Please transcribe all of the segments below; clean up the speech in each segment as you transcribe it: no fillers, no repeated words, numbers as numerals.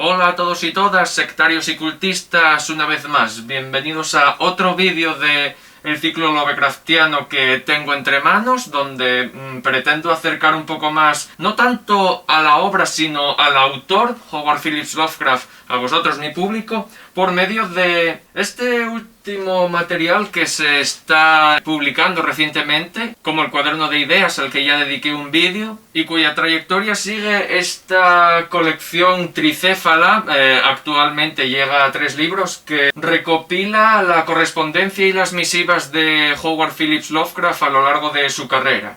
Hola a todos y todas, sectarios y cultistas, una vez más. Bienvenidos a otro vídeo de el ciclo Lovecraftiano que tengo entre manos, donde pretendo acercar un poco más, no tanto a la obra, sino al autor, Howard Phillips Lovecraft, a vosotros, mi público, por medio de este último material que se está publicando recientemente, como el cuaderno de ideas al que ya dediqué un vídeo, y cuya trayectoria sigue esta colección tricéfala, actualmente llega a 3 libros, que recopila la correspondencia y las misivas de Howard Phillips Lovecraft a lo largo de su carrera.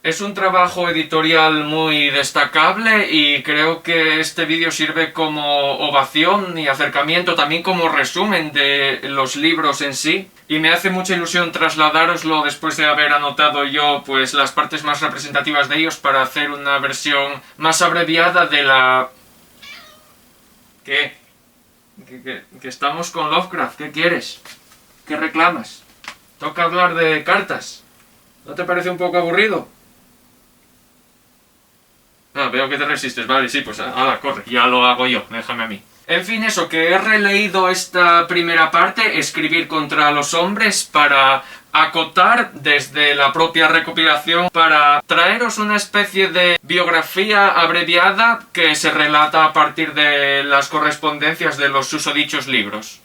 Es un trabajo editorial muy destacable y creo que este vídeo sirve como ovación y acercamiento, también como resumen de los libros en sí. Y me hace mucha ilusión trasladároslo después de haber anotado yo pues las partes más representativas de ellos para hacer una versión más abreviada de la... ¿Qué? Que estamos con Lovecraft, ¿qué quieres? ¿Qué reclamas? ¿Toca hablar de cartas? ¿No te parece un poco aburrido? Ah, veo que te resistes, vale, sí, pues ahora corre, ya lo hago yo, déjame a mí. En fin, eso, que he releído esta primera parte, Escribir contra los hombres, para acotar desde la propia recopilación, para traeros una especie de biografía abreviada que se relata a partir de las correspondencias de los susodichos libros.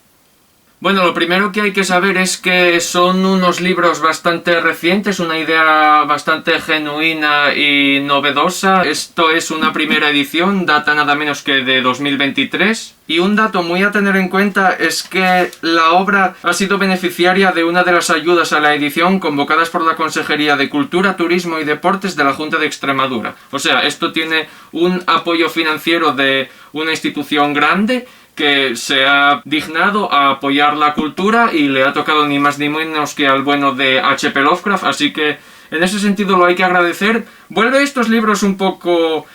Bueno, lo primero que hay que saber es que son unos libros bastante recientes, una idea bastante genuina y novedosa. Esto es una primera edición, data nada menos que de 2023. Y un dato muy a tener en cuenta es que la obra ha sido beneficiaria de una de las ayudas a la edición convocadas por la Consejería de Cultura, Turismo y Deportes de la Junta de Extremadura. O sea, esto tiene un apoyo financiero de una institución grande que se ha dignado a apoyar la cultura y le ha tocado ni más ni menos que al bueno de H.P. Lovecraft, así que en ese sentido lo hay que agradecer. Vuelve estos libros un poco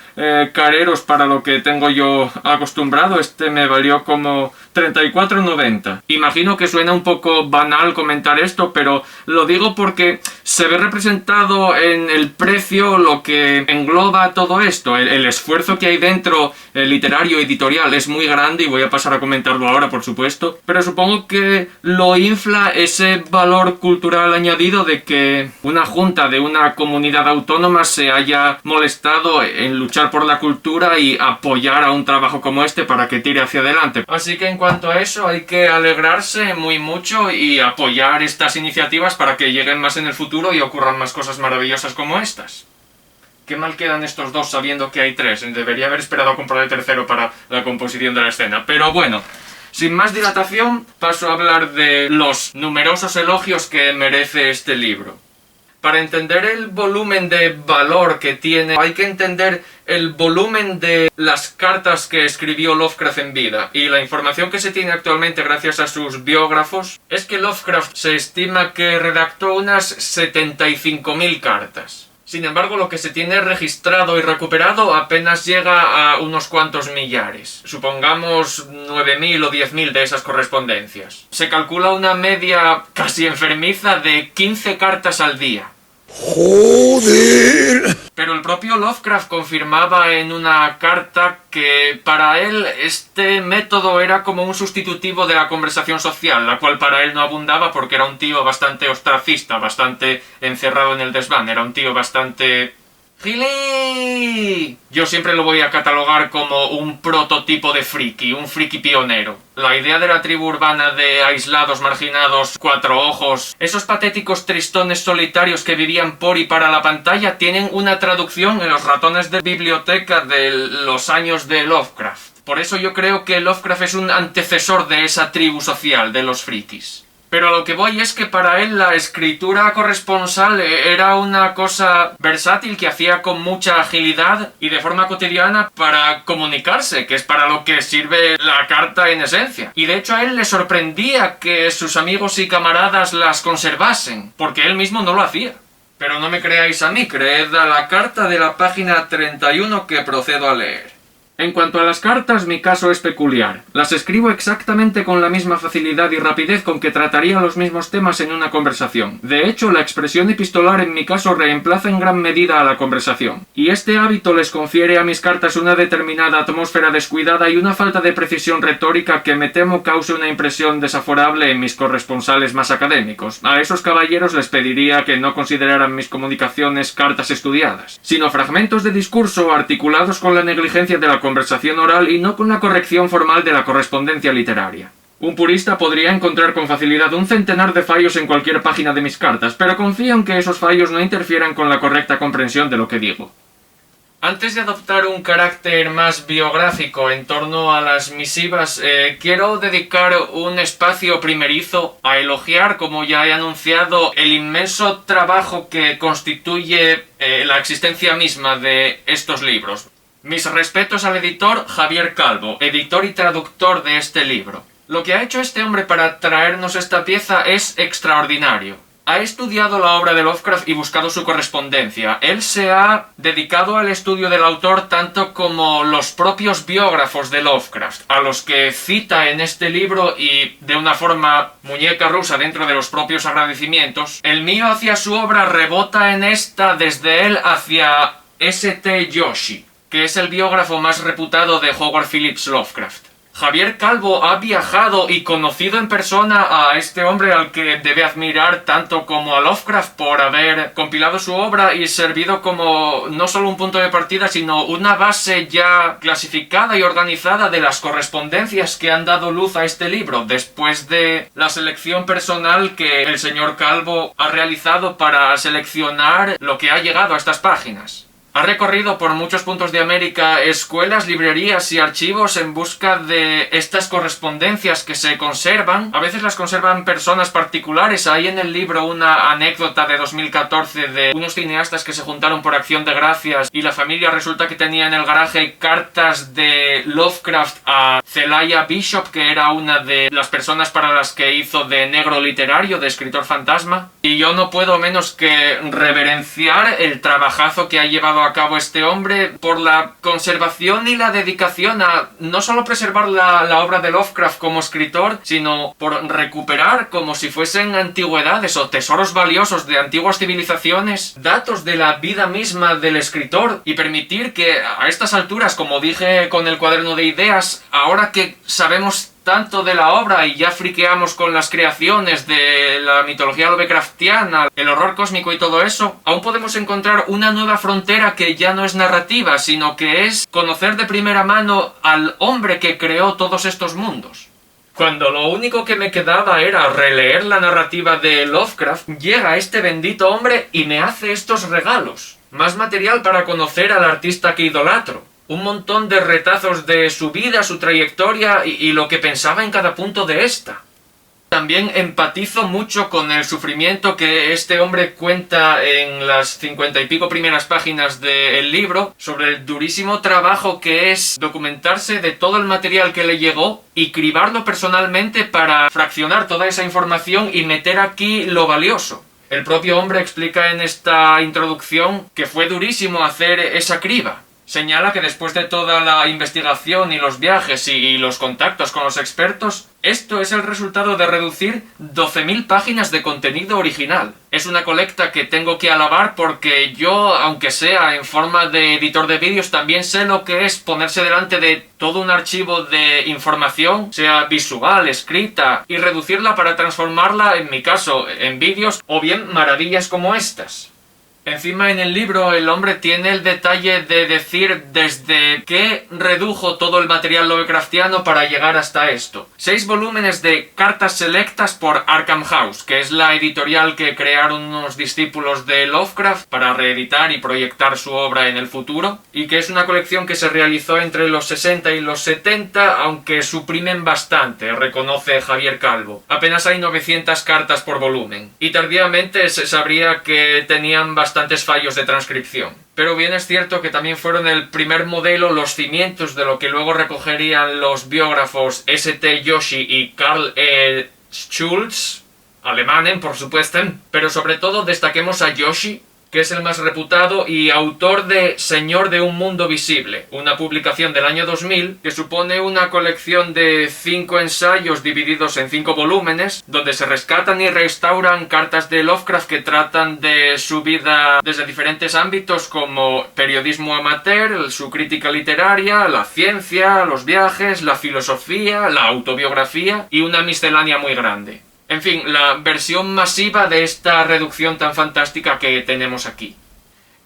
careros para lo que tengo yo acostumbrado. Este me valió como 34,90. Imagino que suena un poco banal comentar esto, pero lo digo porque se ve representado en el precio lo que engloba todo esto. El esfuerzo que hay dentro, literario, editorial, es muy grande y voy a pasar a comentarlo ahora, por supuesto. Pero supongo que lo infla ese valor cultural añadido de que una junta de una comunidad autónoma se haya molestado en luchar por la cultura y apoyar a un trabajo como este para que tire hacia adelante. Así que en cuanto a eso hay que alegrarse muy mucho y apoyar estas iniciativas para que lleguen más en el futuro y ocurran más cosas maravillosas como estas. Qué mal quedan estos dos sabiendo que hay 3. Debería haber esperado a comprar el tercero para la composición de la escena. Pero bueno, sin más dilatación, paso a hablar de los numerosos elogios que merece este libro. Para entender el volumen de valor que tiene, hay que entender el volumen de las cartas que escribió Lovecraft en vida. Y la información que se tiene actualmente gracias a sus biógrafos es que Lovecraft se estima que redactó unas 75.000 cartas. Sin embargo, lo que se tiene registrado y recuperado apenas llega a unos cuantos millares. Supongamos 9.000 o 10.000 de esas correspondencias. Se calcula una media casi enfermiza de 15 cartas al día. ¡Joder! Pero el propio Lovecraft confirmaba en una carta que para él este método era como un sustitutivo de la conversación social, la cual para él no abundaba porque era un tío bastante ostracista, bastante encerrado en el desván, era un tío bastante... ¡Gili! Yo siempre lo voy a catalogar como un prototipo de friki, un friki pionero. La idea de la tribu urbana de aislados, marginados, 4 ojos, esos patéticos tristones solitarios que vivían por y para la pantalla, tienen una traducción en los ratones de biblioteca de los años de Lovecraft. Por eso yo creo que Lovecraft es un antecesor de esa tribu social, de los frikis. Pero a lo que voy es que para él la escritura corresponsal era una cosa versátil que hacía con mucha agilidad y de forma cotidiana para comunicarse, que es para lo que sirve la carta en esencia. Y de hecho a él le sorprendía que sus amigos y camaradas las conservasen, porque él mismo no lo hacía. Pero no me creáis a mí, creed a la carta de la página 31 que procedo a leer. En cuanto a las cartas, mi caso es peculiar. Las escribo exactamente con la misma facilidad y rapidez con que trataría los mismos temas en una conversación. De hecho, la expresión epistolar en mi caso reemplaza en gran medida a la conversación. Y este hábito les confiere a mis cartas una determinada atmósfera descuidada y una falta de precisión retórica que me temo cause una impresión desaforable en mis corresponsales más académicos. A esos caballeros les pediría que no consideraran mis comunicaciones cartas estudiadas, sino fragmentos de discurso articulados con la negligencia de la conversación oral y no con la corrección formal de la correspondencia literaria. Un purista podría encontrar con facilidad un centenar de fallos en cualquier página de mis cartas, pero confío en que esos fallos no interfieran con la correcta comprensión de lo que digo. Antes de adoptar un carácter más biográfico en torno a las misivas, quiero dedicar un espacio primerizo a elogiar, como ya he anunciado, el inmenso trabajo que constituye la existencia misma de estos libros. Mis respetos al editor Javier Calvo, editor y traductor de este libro. Lo que ha hecho este hombre para traernos esta pieza es extraordinario. Ha estudiado la obra de Lovecraft y buscado su correspondencia. Él se ha dedicado al estudio del autor tanto como los propios biógrafos de Lovecraft, a los que cita en este libro y de una forma muñeca rusa dentro de los propios agradecimientos. El mío hacia su obra rebota en esta desde él hacia S.T. Joshi, que es el biógrafo más reputado de Howard Phillips Lovecraft. Javier Calvo ha viajado y conocido en persona a este hombre al que debe admirar tanto como a Lovecraft por haber compilado su obra y servido como no solo un punto de partida, sino una base ya clasificada y organizada de las correspondencias que han dado luz a este libro, después de la selección personal que el señor Calvo ha realizado para seleccionar lo que ha llegado a estas páginas. Ha recorrido por muchos puntos de América escuelas, librerías y archivos en busca de estas correspondencias que se conservan. A veces las conservan personas particulares. Hay en el libro una anécdota de 2014 de unos cineastas que se juntaron por acción de gracias y la familia resulta que tenía en el garaje cartas de Lovecraft a Celaya Bishop, que era una de las personas para las que hizo de negro literario, de escritor fantasma. Y yo no puedo menos que reverenciar el trabajazo que ha llevado a cabo este hombre por la conservación y la dedicación a no solo preservar la obra de Lovecraft como escritor, sino por recuperar como si fuesen antigüedades o tesoros valiosos de antiguas civilizaciones, datos de la vida misma del escritor y permitir que a estas alturas, como dije con el cuaderno de ideas, ahora que sabemos tanto de la obra y ya friqueamos con las creaciones de la mitología lovecraftiana, el horror cósmico y todo eso, aún podemos encontrar una nueva frontera que ya no es narrativa, sino que es conocer de primera mano al hombre que creó todos estos mundos. Cuando lo único que me quedaba era releer la narrativa de Lovecraft, llega este bendito hombre y me hace estos regalos. Más material para conocer al artista que idolatro. Un montón de retazos de su vida, su trayectoria y lo que pensaba en cada punto de esta. También empatizo mucho con el sufrimiento que este hombre cuenta en las 50 y pico primeras páginas del libro sobre el durísimo trabajo que es documentarse de todo el material que le llegó y cribarlo personalmente para fraccionar toda esa información y meter aquí lo valioso. El propio hombre explica en esta introducción que fue durísimo hacer esa criba. Señala que después de toda la investigación y los viajes y los contactos con los expertos, esto es el resultado de reducir 12.000 páginas de contenido original. Es una colecta que tengo que alabar porque yo, aunque sea en forma de editor de vídeos, también sé lo que es ponerse delante de todo un archivo de información, sea visual, escrita, y reducirla para transformarla, en mi caso, en vídeos o bien maravillas como estas. Encima en el libro el hombre tiene el detalle de decir desde qué redujo todo el material lovecraftiano para llegar hasta esto. 6 volúmenes de cartas selectas por Arkham House, que es la editorial que crearon unos discípulos de Lovecraft para reeditar y proyectar su obra en el futuro, y que es una colección que se realizó entre los 60 y los 70, aunque suprimen bastante, reconoce Javier Calvo. Apenas hay 900 cartas por volumen, y tardíamente se sabría que tenían bastantes fallos de transcripción. Pero bien es cierto que también fueron el primer modelo, los cimientos de lo que luego recogerían los biógrafos S.T. Joshi y Karl Schulz, alemanes por supuesto, pero sobre todo destaquemos a Joshi, que es el más reputado y autor de Señor de un mundo visible, una publicación del año 2000 que supone una colección de 5 ensayos divididos en 5 volúmenes, donde se rescatan y restauran cartas de Lovecraft que tratan de su vida desde diferentes ámbitos como periodismo amateur, su crítica literaria, la ciencia, los viajes, la filosofía, la autobiografía y una miscelánea muy grande. En fin, la versión masiva de esta reducción tan fantástica que tenemos aquí.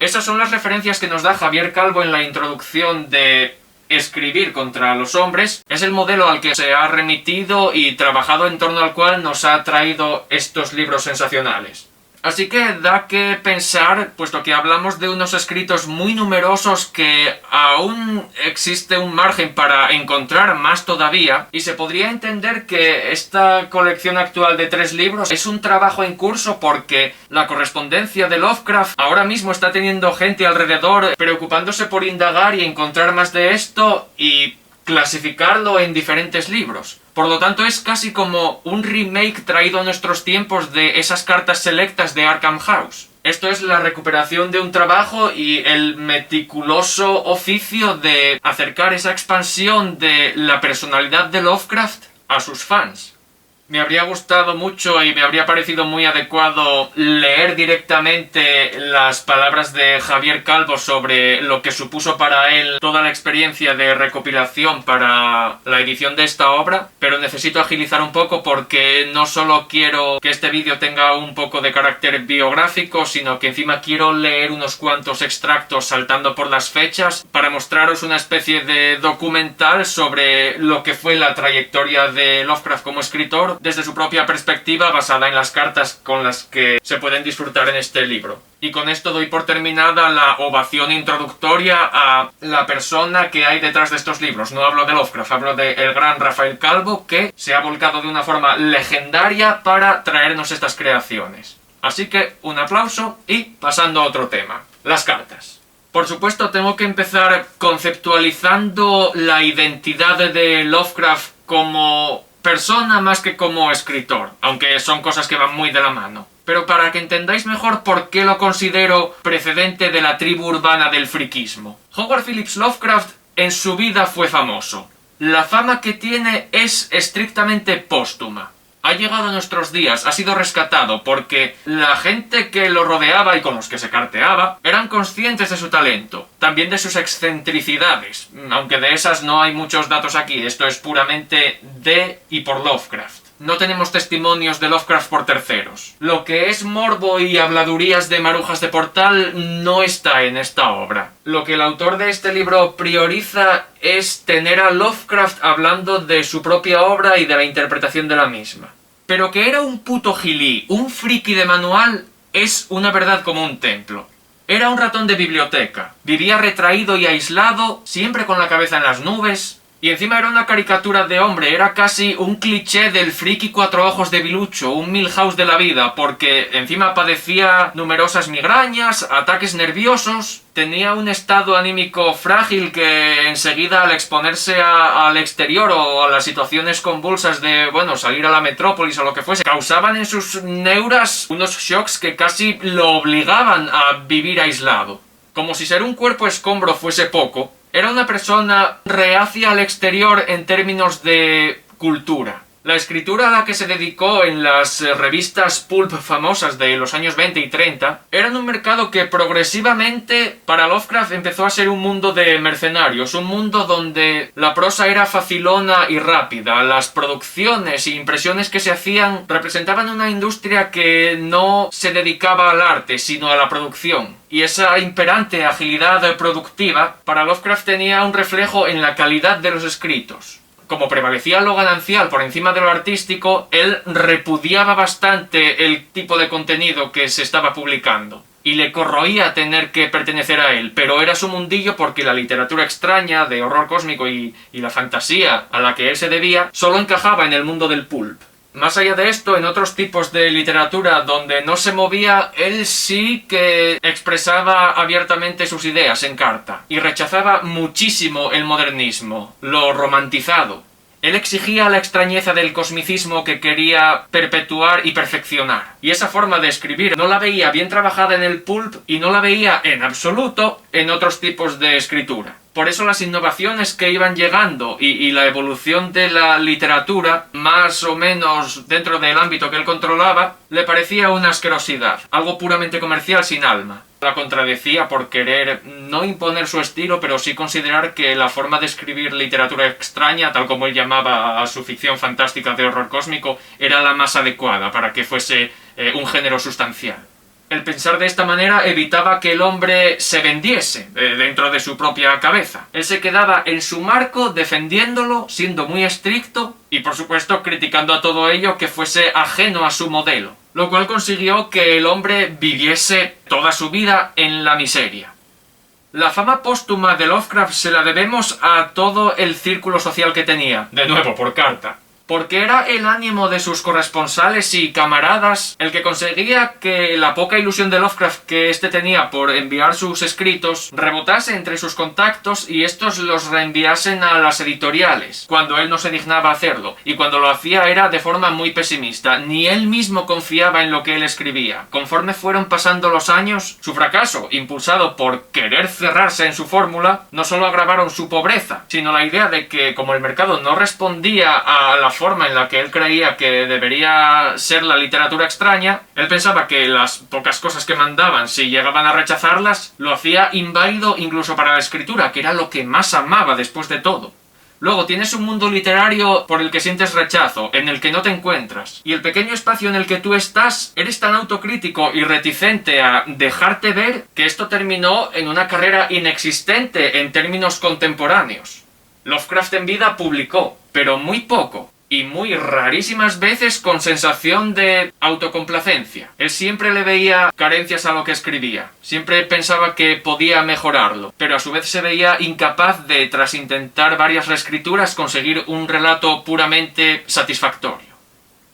Esas son las referencias que nos da Javier Calvo en la introducción de Escribir contra los hombres. Es el modelo al que se ha remitido y trabajado en torno al cual nos ha traído estos libros sensacionales. Así que da que pensar, puesto que hablamos de unos escritos muy numerosos que aún existe un margen para encontrar más todavía, y se podría entender que esta colección actual de 3 libros es un trabajo en curso porque la correspondencia de Lovecraft ahora mismo está teniendo gente alrededor preocupándose por indagar y encontrar más de esto y clasificarlo en diferentes libros. Por lo tanto, es casi como un remake traído a nuestros tiempos de esas cartas selectas de Arkham House. Esto es la recuperación de un trabajo y el meticuloso oficio de acercar esa expansión de la personalidad de Lovecraft a sus fans. Me habría gustado mucho y me habría parecido muy adecuado leer directamente las palabras de Javier Calvo sobre lo que supuso para él toda la experiencia de recopilación para la edición de esta obra, pero necesito agilizar un poco porque no solo quiero que este vídeo tenga un poco de carácter biográfico, sino que encima quiero leer unos cuantos extractos saltando por las fechas para mostraros una especie de documental sobre lo que fue la trayectoria de Lovecraft como escritor, desde su propia perspectiva basada en las cartas con las que se pueden disfrutar en este libro. Y con esto doy por terminada la ovación introductoria a la persona que hay detrás de estos libros. No hablo de Lovecraft, hablo del gran Rafael Calvo, que se ha volcado de una forma legendaria para traernos estas creaciones. Así que un aplauso y pasando a otro tema, las cartas. Por supuesto, tengo que empezar conceptualizando la identidad de Lovecraft como persona más que como escritor, aunque son cosas que van muy de la mano. Pero para que entendáis mejor por qué lo considero precedente de la tribu urbana del friquismo. Howard Phillips Lovecraft en su vida fue famoso. La fama que tiene es estrictamente póstuma. Ha llegado a nuestros días, ha sido rescatado porque la gente que lo rodeaba y con los que se carteaba eran conscientes de su talento, también de sus excentricidades, aunque de esas no hay muchos datos aquí, esto es puramente de y por Lovecraft. No tenemos testimonios de Lovecraft por terceros. Lo que es morbo y habladurías de marujas de portal no está en esta obra. Lo que el autor de este libro prioriza es tener a Lovecraft hablando de su propia obra y de la interpretación de la misma. Pero que era un puto gilí, un friki de manual, es una verdad como un templo. Era un ratón de biblioteca, vivía retraído y aislado, siempre con la cabeza en las nubes. Y encima era una caricatura de hombre, era casi un cliché del friki 4 ojos de Bilucho, un Milhouse de la vida, porque encima padecía numerosas migrañas, ataques nerviosos, tenía un estado anímico frágil que enseguida al exponerse al exterior o a las situaciones convulsas de, bueno, salir a la metrópolis o lo que fuese, causaban en sus neuras unos shocks que casi lo obligaban a vivir aislado. Como si ser un cuerpo escombro fuese poco, era una persona reacia al exterior en términos de cultura. La escritura a la que se dedicó en las revistas pulp famosas de los años 20 y 30 era en un mercado que progresivamente para Lovecraft empezó a ser un mundo de mercenarios, un mundo donde la prosa era facilona y rápida, las producciones e impresiones que se hacían representaban una industria que no se dedicaba al arte sino a la producción. Y esa imperante agilidad productiva para Lovecraft tenía un reflejo en la calidad de los escritos. Como prevalecía lo ganancial por encima de lo artístico, él repudiaba bastante el tipo de contenido que se estaba publicando. Y le corroía tener que pertenecer a él, pero era su mundillo porque la literatura extraña, de horror cósmico y la fantasía a la que él se debía, solo encajaba en el mundo del pulp. Más allá de esto, en otros tipos de literatura donde no se movía, él sí que expresaba abiertamente sus ideas en carta y rechazaba muchísimo el modernismo, lo romantizado. Él exigía la extrañeza del cosmicismo que quería perpetuar y perfeccionar. Y esa forma de escribir no la veía bien trabajada en el pulp y no la veía en absoluto en otros tipos de escritura. Por eso las innovaciones que iban llegando y la evolución de la literatura, más o menos dentro del ámbito que él controlaba, le parecía una asquerosidad, algo puramente comercial sin alma. La contradecía por querer no imponer su estilo, pero sí considerar que la forma de escribir literatura extraña, tal como él llamaba a su ficción fantástica de horror cósmico, era la más adecuada para que fuese un género sustancial. El pensar de esta manera evitaba que el hombre se vendiese dentro de su propia cabeza. Él se quedaba en su marco defendiéndolo, siendo muy estricto y por supuesto criticando a todo ello que fuese ajeno a su modelo, lo cual consiguió que el hombre viviese toda su vida en la miseria. La fama póstuma de Lovecraft se la debemos a todo el círculo social que tenía, de nuevo por carta. Porque era el ánimo de sus corresponsales y camaradas el que conseguía que la poca ilusión de Lovecraft que éste tenía por enviar sus escritos rebotase entre sus contactos y estos los reenviasen a las editoriales, cuando él no se dignaba hacerlo, y cuando lo hacía era de forma muy pesimista. Ni él mismo confiaba en lo que él escribía. Conforme fueron pasando los años, su fracaso, impulsado por querer cerrarse en su fórmula, no solo agravaron su pobreza, sino la idea de que, como el mercado no respondía a la forma en la que él creía que debería ser la literatura extraña, él pensaba que las pocas cosas que mandaban, si llegaban a rechazarlas, lo hacía inválido incluso para la escritura, que era lo que más amaba después de todo. Luego tienes un mundo literario por el que sientes rechazo, en el que no te encuentras, y el pequeño espacio en el que tú estás, eres tan autocrítico y reticente a dejarte ver que esto terminó en una carrera inexistente en términos contemporáneos. Lovecraft en vida publicó, pero muy poco, y muy rarísimas veces con sensación de autocomplacencia. Él siempre le veía carencias a lo que escribía, siempre pensaba que podía mejorarlo, pero a su vez se veía incapaz de, tras intentar varias reescrituras, conseguir un relato puramente satisfactorio.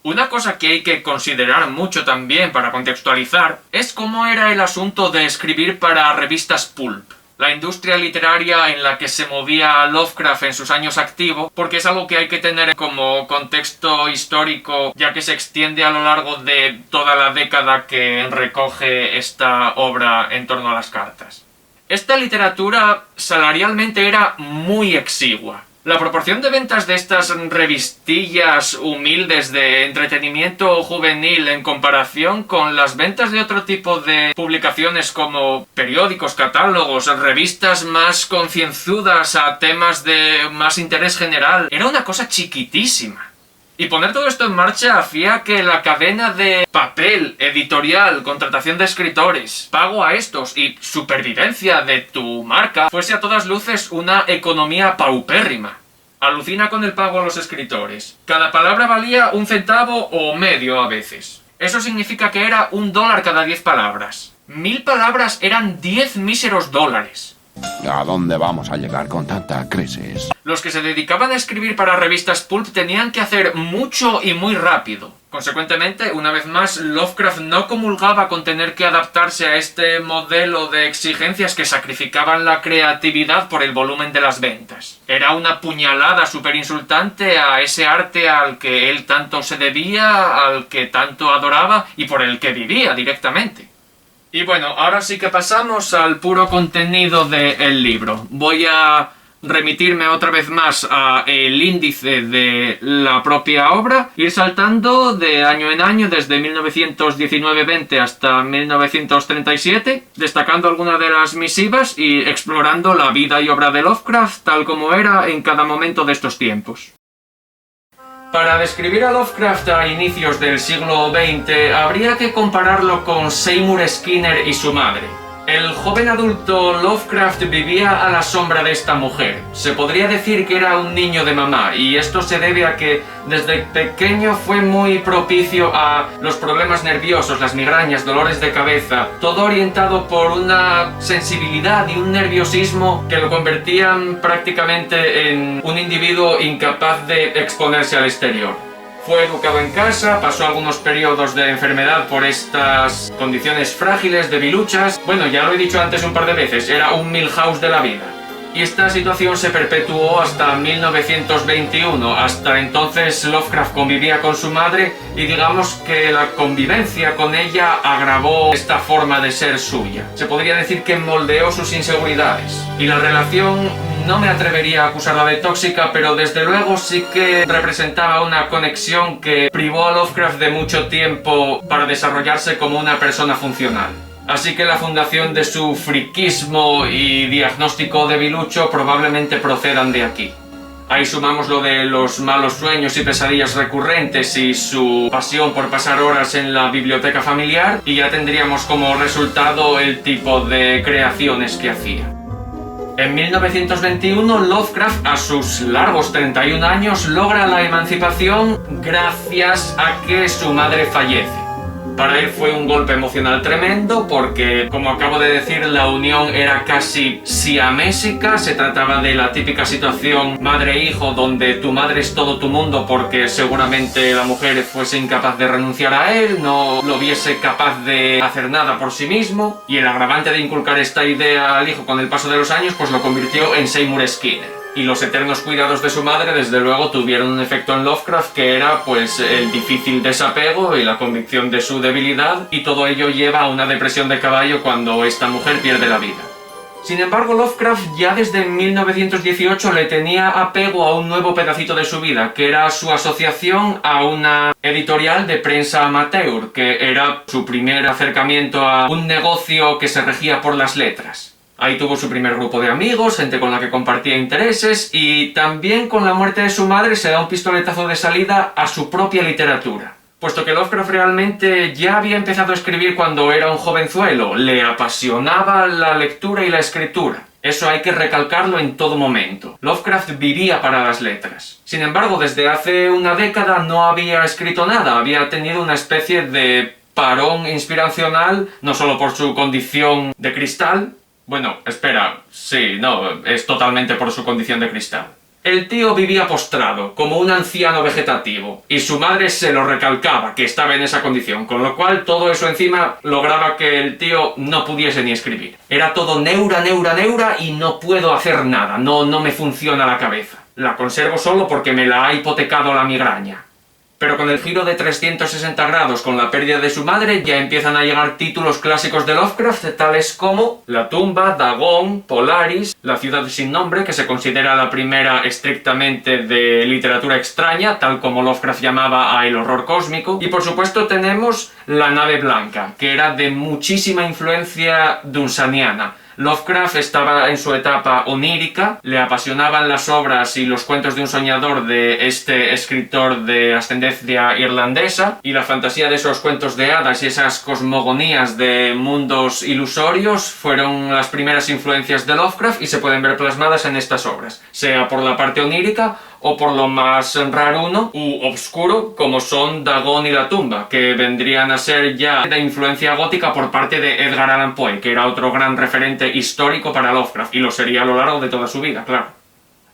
Una cosa que hay que considerar mucho también para contextualizar es cómo era el asunto de escribir para revistas pulp. La industria literaria en la que se movía Lovecraft en sus años activos, porque es algo que hay que tener como contexto histórico, ya que se extiende a lo largo de toda la década que recoge esta obra en torno a las cartas. Esta literatura salarialmente era muy exigua. La proporción de ventas de estas revistillas humildes de entretenimiento juvenil en comparación con las ventas de otro tipo de publicaciones como periódicos, catálogos, revistas más concienzudas a temas de más interés general, era una cosa chiquitísima. Y poner todo esto en marcha hacía que la cadena de papel, editorial, contratación de escritores, pago a estos y supervivencia de tu marca fuese a todas luces una economía paupérrima. Alucina con el pago a los escritores. Cada palabra valía 1 centavo o medio a veces. Eso significa que era $1 cada 10 palabras. 1000 palabras eran 10 míseros dólares. ¿A dónde vamos a llegar con tanta crisis? Los que se dedicaban a escribir para revistas pulp tenían que hacer mucho y muy rápido. Consecuentemente, una vez más, Lovecraft no comulgaba con tener que adaptarse a este modelo de exigencias que sacrificaban la creatividad por el volumen de las ventas. Era una puñalada súper insultante a ese arte al que él tanto se debía, al que tanto adoraba y por el que vivía directamente. Y bueno, ahora sí que pasamos al puro contenido del libro. Voy a remitirme otra vez más al índice de la propia obra, ir saltando de año en año desde 1919-20 hasta 1937, destacando algunas de las misivas y explorando la vida y obra de Lovecraft tal como era en cada momento de estos tiempos. Para describir a Lovecraft a inicios del siglo XX, habría que compararlo con Seymour Skinner y su madre. El joven adulto Lovecraft vivía a la sombra de esta mujer. Se podría decir que era un niño de mamá, y esto se debe a que desde pequeño fue muy propicio a los problemas nerviosos, las migrañas, dolores de cabeza, todo orientado por una sensibilidad y un nerviosismo que lo convertían prácticamente en un individuo incapaz de exponerse al exterior. Fue educado en casa, pasó algunos periodos de enfermedad por estas condiciones frágiles, debiluchas. Bueno, ya lo he dicho antes un par de veces, era un Milhouse de la vida. Y esta situación se perpetuó hasta 1921. Hasta entonces Lovecraft convivía con su madre y digamos que la convivencia con ella agravó esta forma de ser suya. Se podría decir que moldeó sus inseguridades. Y la relación no me atrevería a acusarla de tóxica, pero desde luego sí que representaba una conexión que privó a Lovecraft de mucho tiempo para desarrollarse como una persona funcional. Así que la fundación de su friquismo y diagnóstico debilucho probablemente procedan de aquí. Ahí sumamos lo de los malos sueños y pesadillas recurrentes y su pasión por pasar horas en la biblioteca familiar y ya tendríamos como resultado el tipo de creaciones que hacía. En 1921, Lovecraft, a sus largos 31 años, logra la emancipación gracias a que su madre fallece. Para él fue un golpe emocional tremendo porque, como acabo de decir, la unión era casi siamésica. Se trataba de la típica situación madre-hijo donde tu madre es todo tu mundo porque seguramente la mujer fuese incapaz de renunciar a él, no lo viese capaz de hacer nada por sí mismo, y el agravante de inculcar esta idea al hijo con el paso de los años pues lo convirtió en Seymour Skinner. Y los eternos cuidados de su madre desde luego tuvieron un efecto en Lovecraft que era pues el difícil desapego y la convicción de su debilidad, y todo ello lleva a una depresión de caballo cuando esta mujer pierde la vida. Sin embargo, Lovecraft ya desde 1918 le tenía apego a un nuevo pedacito de su vida, que era su asociación a una editorial de prensa amateur, que era su primer acercamiento a un negocio que se regía por las letras. Ahí tuvo su primer grupo de amigos, gente con la que compartía intereses, y también con la muerte de su madre se da un pistoletazo de salida a su propia literatura. Puesto que Lovecraft realmente ya había empezado a escribir cuando era un jovenzuelo, le apasionaba la lectura y la escritura. Eso hay que recalcarlo en todo momento. Lovecraft vivía para las letras. Sin embargo, desde hace una década no había escrito nada, había tenido una especie de parón inspiracional, no solo por su condición de cristal. Bueno, espera, sí, no, es totalmente por su condición de cristal. El tío vivía postrado, como un anciano vegetativo, y su madre se lo recalcaba, que estaba en esa condición, con lo cual todo eso encima lograba que el tío no pudiese ni escribir. Era todo neura, neura, neura, y no puedo hacer nada, no me funciona la cabeza. La conservo solo porque me la ha hipotecado la migraña. Pero con el giro de 360 grados con la pérdida de su madre ya empiezan a llegar títulos clásicos de Lovecraft tales como La tumba, Dagon, Polaris, La ciudad sin nombre, que se considera la primera estrictamente de literatura extraña, tal como Lovecraft llamaba a el horror cósmico, y por supuesto tenemos La nave blanca, que era de muchísima influencia dunsaniana. Lovecraft estaba en su etapa onírica, le apasionaban las obras y los cuentos de un soñador de este escritor de ascendencia irlandesa, y la fantasía de esos cuentos de hadas y esas cosmogonías de mundos ilusorios fueron las primeras influencias de Lovecraft y se pueden ver plasmadas en estas obras, sea por la parte onírica o por lo más raruno u obscuro como son Dagon y La tumba, que vendrían a ser ya de influencia gótica por parte de Edgar Allan Poe, que era otro gran referente histórico para Lovecraft, y lo sería a lo largo de toda su vida, claro.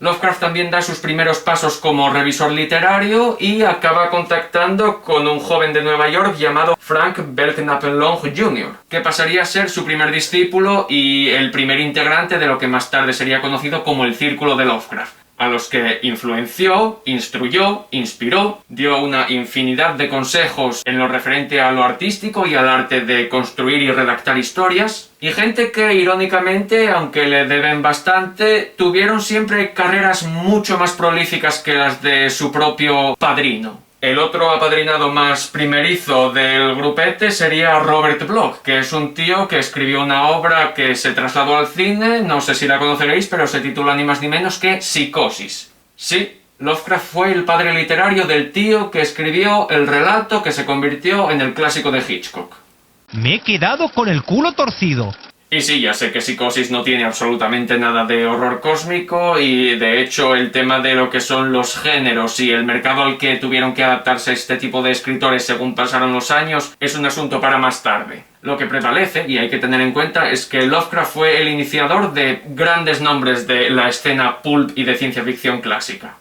Lovecraft también da sus primeros pasos como revisor literario y acaba contactando con un joven de Nueva York llamado Frank Belknap Long Jr., que pasaría a ser su primer discípulo y el primer integrante de lo que más tarde sería conocido como el Círculo de Lovecraft, a los que influenció, instruyó, inspiró, dio una infinidad de consejos en lo referente a lo artístico y al arte de construir y redactar historias, y gente que, irónicamente, aunque le deben bastante, tuvieron siempre carreras mucho más prolíficas que las de su propio padrino. El otro apadrinado más primerizo del grupete sería Robert Bloch, que es un tío que escribió una obra que se trasladó al cine, no sé si la conoceréis, pero se titula ni más ni menos que Psicosis. Sí, Lovecraft fue el padre literario del tío que escribió el relato que se convirtió en el clásico de Hitchcock. Me he quedado con el culo torcido. Y sí, ya sé que Psicosis no tiene absolutamente nada de horror cósmico y de hecho el tema de lo que son los géneros y el mercado al que tuvieron que adaptarse este tipo de escritores según pasaron los años es un asunto para más tarde. Lo que prevalece, y hay que tener en cuenta, es que Lovecraft fue el iniciador de grandes nombres de la escena pulp y de ciencia ficción clásica.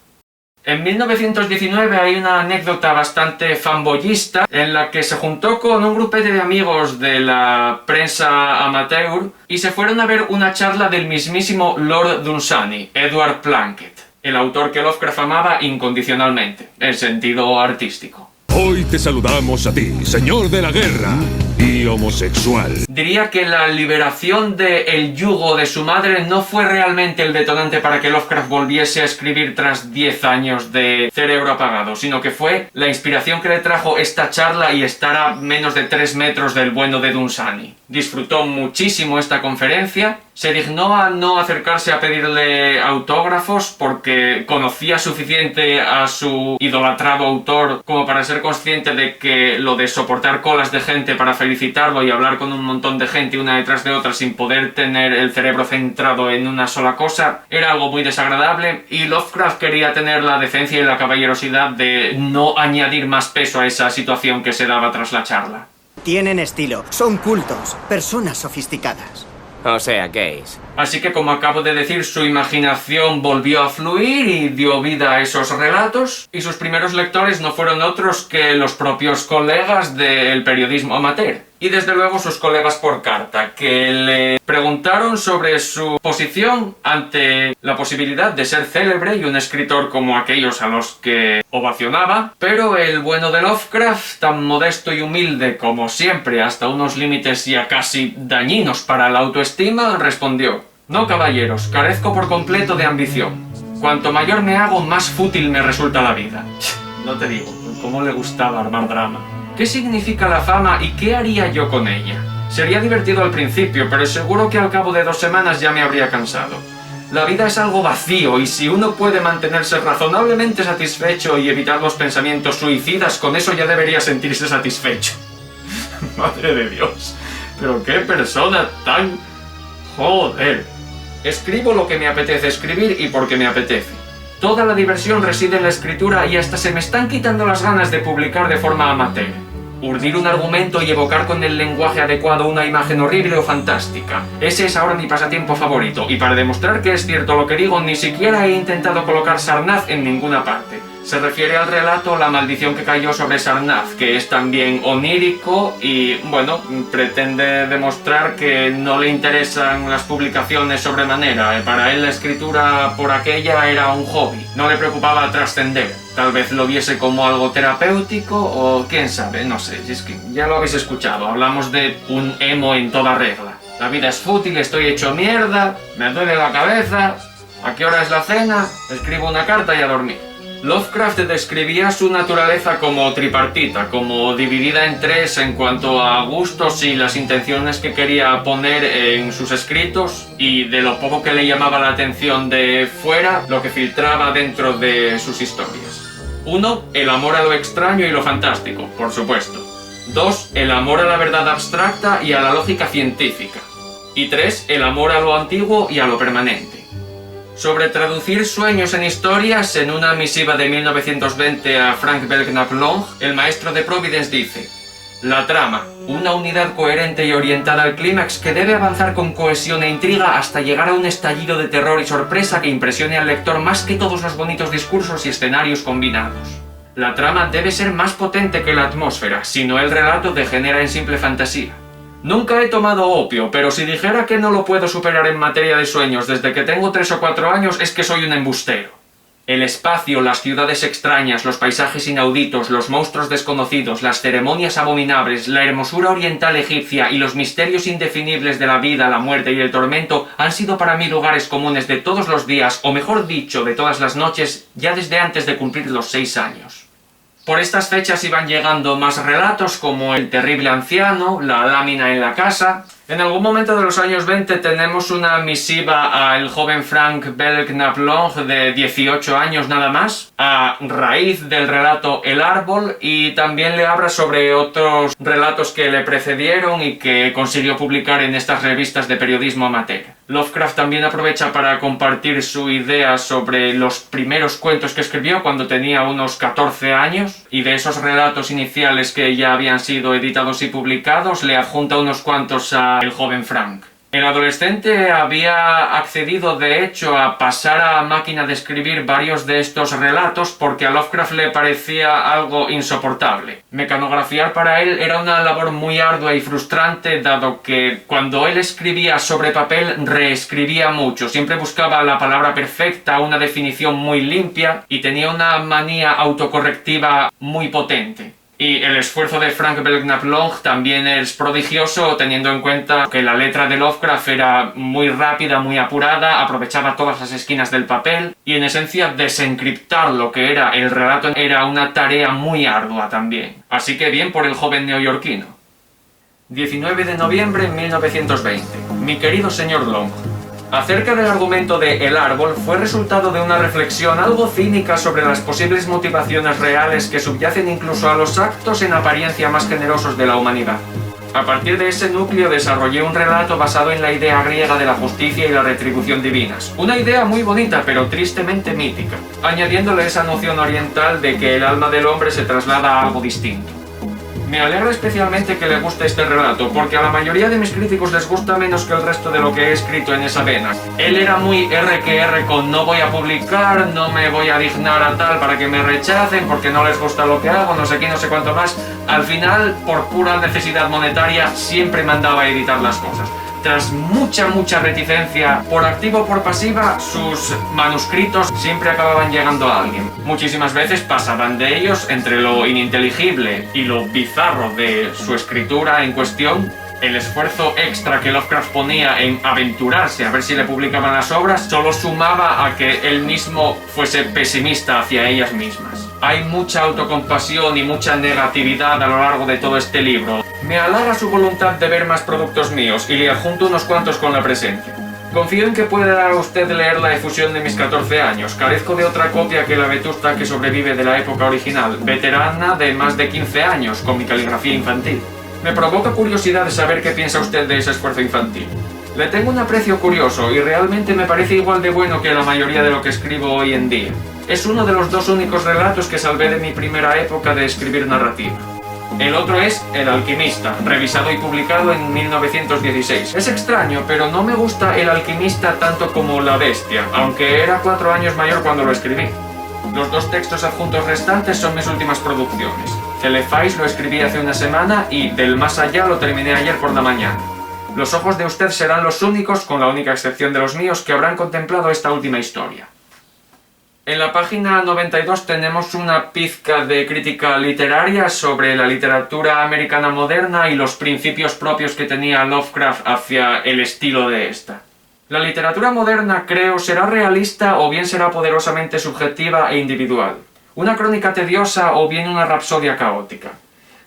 En 1919 hay una anécdota bastante fanboyista en la que se juntó con un grupete de amigos de la prensa amateur y se fueron a ver una charla del mismísimo Lord Dunsany, Edward Plunkett, el autor que Lovecraft amaba incondicionalmente, en sentido artístico. Hoy te saludamos a ti, señor de la guerra y homosexual. Diría que la liberación del yugo de su madre no fue realmente el detonante para que Lovecraft volviese a escribir tras 10 años de cerebro apagado, sino que fue la inspiración que le trajo esta charla y estar a menos de 3 metros del bueno de Dunsany. Disfrutó muchísimo esta conferencia, se dignó a no acercarse a pedirle autógrafos porque conocía suficiente a su idolatrado autor como para ser consciente de que lo de soportar colas de gente para felicitarlo y hablar con un montón de gente una detrás de otra sin poder tener el cerebro centrado en una sola cosa era algo muy desagradable, y Lovecraft quería tener la decencia y la caballerosidad de no añadir más peso a esa situación que se daba tras la charla. Tienen estilo, son cultos, personas sofisticadas. O sea, gays. Así que, como acabo de decir, su imaginación volvió a fluir y dio vida a esos relatos, y sus primeros lectores no fueron otros que los propios colegas del periodismo amateur. Y desde luego sus colegas por carta, que le preguntaron sobre su posición ante la posibilidad de ser célebre y un escritor como aquellos a los que ovacionaba, pero el bueno de Lovecraft, tan modesto y humilde como siempre, hasta unos límites ya casi dañinos para la autoestima, respondió: «No, caballeros, carezco por completo de ambición. Cuanto mayor me hago, más fútil me resulta la vida». No te digo, cómo le gustaba armar drama. ¿Qué significa la fama y qué haría yo con ella? Sería divertido al principio, pero seguro que al cabo de 2 semanas ya me habría cansado. La vida es algo vacío, y si uno puede mantenerse razonablemente satisfecho y evitar los pensamientos suicidas, con eso ya debería sentirse satisfecho. Madre de Dios, pero qué persona tan... joder. Escribo lo que me apetece escribir y porque me apetece. Toda la diversión reside en la escritura y hasta se me están quitando las ganas de publicar de forma amateur. Urdir un argumento y evocar con el lenguaje adecuado una imagen horrible o fantástica. Ese es ahora mi pasatiempo favorito, y para demostrar que es cierto lo que digo, ni siquiera he intentado colocar Sarnath en ninguna parte. Se refiere al relato La maldición que cayó sobre Sarnath, que es también onírico y, bueno, pretende demostrar que no le interesan las publicaciones sobremanera. Para él la escritura por aquella era un hobby, no le preocupaba trascender. Tal vez lo viese como algo terapéutico o quién sabe, no sé, si es que ya lo habéis escuchado, hablamos de un emo en toda regla. La vida es fútil, estoy hecho mierda, me duele la cabeza, ¿a qué hora es la cena? Escribo una carta y a dormir. Lovecraft describía su naturaleza como tripartita, como dividida en 3 en cuanto a gustos y las intenciones que quería poner en sus escritos, y de lo poco que le llamaba la atención de fuera, lo que filtraba dentro de sus historias. 1. El amor a lo extraño y lo fantástico, por supuesto. 2. El amor a la verdad abstracta y a la lógica científica. Y 3. El amor a lo antiguo y a lo permanente. Sobre traducir sueños en historias, en una misiva de 1920 a Frank Belknap Long, el maestro de Providence dice: «La trama, una unidad coherente y orientada al clímax que debe avanzar con cohesión e intriga hasta llegar a un estallido de terror y sorpresa que impresione al lector más que todos los bonitos discursos y escenarios combinados. La trama debe ser más potente que la atmósfera, si no el relato degenera en simple fantasía. Nunca he tomado opio, pero si dijera que no lo puedo superar en materia de sueños desde que tengo 3 o 4 años, es que soy un embustero. El espacio, las ciudades extrañas, los paisajes inauditos, los monstruos desconocidos, las ceremonias abominables, la hermosura oriental egipcia y los misterios indefinibles de la vida, la muerte y el tormento han sido para mí lugares comunes de todos los días, o mejor dicho, de todas las noches, ya desde antes de cumplir los 6 años. Por estas fechas iban llegando más relatos como El terrible anciano, La lámina en la casa. En algún momento de los años 20 tenemos una misiva al joven Frank Belknap Long de 18 años nada más, a raíz del relato El árbol, y también le habla sobre otros relatos que le precedieron y que consiguió publicar en estas revistas de periodismo amateur. Lovecraft también aprovecha para compartir su idea sobre los primeros cuentos que escribió cuando tenía unos 14 años, y de esos relatos iniciales que ya habían sido editados y publicados le adjunta unos cuantos a el joven Frank. El adolescente había accedido de hecho a pasar a máquina de escribir varios de estos relatos porque a Lovecraft le parecía algo insoportable. Mecanografiar para él era una labor muy ardua y frustrante, dado que cuando él escribía sobre papel reescribía mucho, siempre buscaba la palabra perfecta, una definición muy limpia y tenía una manía autocorrectiva muy potente. Y el esfuerzo de Frank Belknap Long también es prodigioso, teniendo en cuenta que la letra de Lovecraft era muy rápida, muy apurada, aprovechaba todas las esquinas del papel, y en esencia desencriptar lo que era el relato era una tarea muy ardua también. Así que bien por el joven neoyorquino. 19 de noviembre de 1920. Mi querido señor Long, acerca del argumento de El árbol fue resultado de una reflexión algo cínica sobre las posibles motivaciones reales que subyacen incluso a los actos en apariencia más generosos de la humanidad. A partir de ese núcleo desarrollé un relato basado en la idea griega de la justicia y la retribución divinas. Una idea muy bonita pero tristemente mítica, añadiéndole esa noción oriental de que el alma del hombre se traslada a algo distinto. Me alegra especialmente que le guste este relato, porque a la mayoría de mis críticos les gusta menos que el resto de lo que he escrito en esa vena. Él era muy R que R con no voy a publicar, no me voy a dignar a tal para que me rechacen, porque no les gusta lo que hago, no sé qué, no sé cuánto más. Al final, por pura necesidad monetaria, siempre mandaba a editar las cosas. Tras mucha reticencia, por activa o por pasiva, sus manuscritos siempre acababan llegando a alguien. Muchísimas veces pasaban de ellos entre lo ininteligible y lo bizarro de su escritura en cuestión. El esfuerzo extra que Lovecraft ponía en aventurarse a ver si le publicaban las obras solo sumaba a que él mismo fuese pesimista hacia ellas mismas. Hay mucha autocompasión y mucha negatividad a lo largo de todo este libro. Me halaga su voluntad de ver más productos míos y le adjunto unos cuantos con la presencia. Confío en que pueda usted leer la efusión de mis 14 años. Carezco de otra copia que la vetusta que sobrevive de la época original, veterana de más de 15 años, con mi caligrafía infantil. Me provoca curiosidad saber qué piensa usted de ese esfuerzo infantil. Le tengo un aprecio curioso y realmente me parece igual de bueno que la mayoría de lo que escribo hoy en día. Es uno de los dos únicos relatos que salvé de mi primera época de escribir narrativa. El otro es El alquimista, revisado y publicado en 1916. Es extraño, pero no me gusta El alquimista tanto como La bestia, aunque era 4 años mayor cuando lo escribí. Los dos textos adjuntos restantes son mis últimas producciones. Celefais lo escribí hace una semana y Del más allá lo terminé ayer por la mañana. Los ojos de usted serán los únicos, con la única excepción de los míos, que habrán contemplado esta última historia. En la página 92 tenemos una pizca de crítica literaria sobre la literatura americana moderna y los principios propios que tenía Lovecraft hacia el estilo de esta. La literatura moderna, creo, será realista o bien será poderosamente subjetiva e individual. Una crónica tediosa o bien una rapsodia caótica.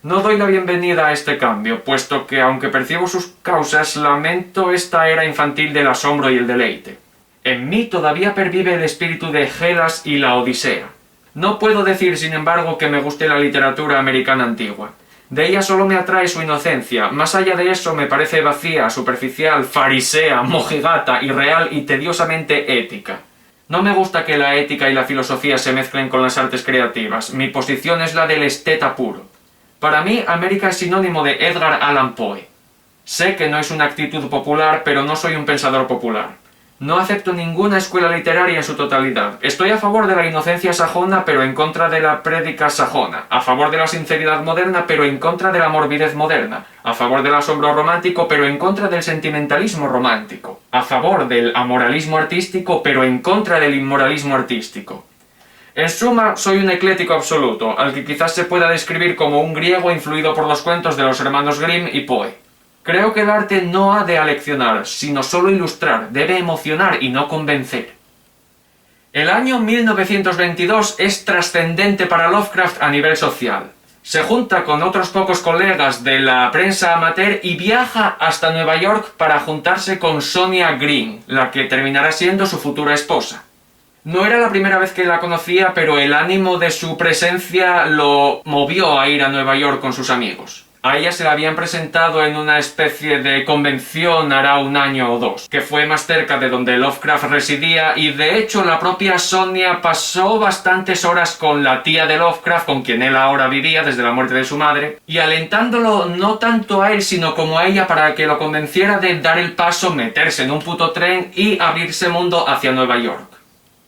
No doy la bienvenida a este cambio, puesto que, aunque percibo sus causas, lamento esta era infantil del asombro y el deleite. En mí todavía pervive el espíritu de Hellas y la Odisea. No puedo decir, sin embargo, que me guste la literatura americana antigua. De ella solo me atrae su inocencia. Más allá de eso me parece vacía, superficial, farisea, mojigata, irreal y tediosamente ética. No me gusta que la ética y la filosofía se mezclen con las artes creativas. Mi posición es la del esteta puro. Para mí, América es sinónimo de Edgar Allan Poe. Sé que no es una actitud popular, pero no soy un pensador popular. No acepto ninguna escuela literaria en su totalidad. Estoy a favor de la inocencia sajona, pero en contra de la prédica sajona. A favor de la sinceridad moderna, pero en contra de la morbidez moderna. A favor del asombro romántico, pero en contra del sentimentalismo romántico. A favor del amoralismo artístico, pero en contra del inmoralismo artístico. En suma, soy un eclético absoluto, al que quizás se pueda describir como un griego influido por los cuentos de los hermanos Grimm y Poe. Creo que el arte no ha de aleccionar, sino solo ilustrar, debe emocionar y no convencer. El año 1922 es trascendente para Lovecraft a nivel social. Se junta con otros pocos colegas de la prensa amateur y viaja hasta Nueva York para juntarse con Sonia Green, la que terminará siendo su futura esposa. No era la primera vez que la conocía, pero el ánimo de su presencia lo movió a ir a Nueva York con sus amigos. A ella se la habían presentado en una especie de convención hará un año o dos, que fue más cerca de donde Lovecraft residía, y de hecho la propia Sonia pasó bastantes horas con la tía de Lovecraft, con quien él ahora vivía desde la muerte de su madre, y alentándolo no tanto a él sino como a ella para que lo convenciera de dar el paso, meterse en un puto tren y abrirse mundo hacia Nueva York.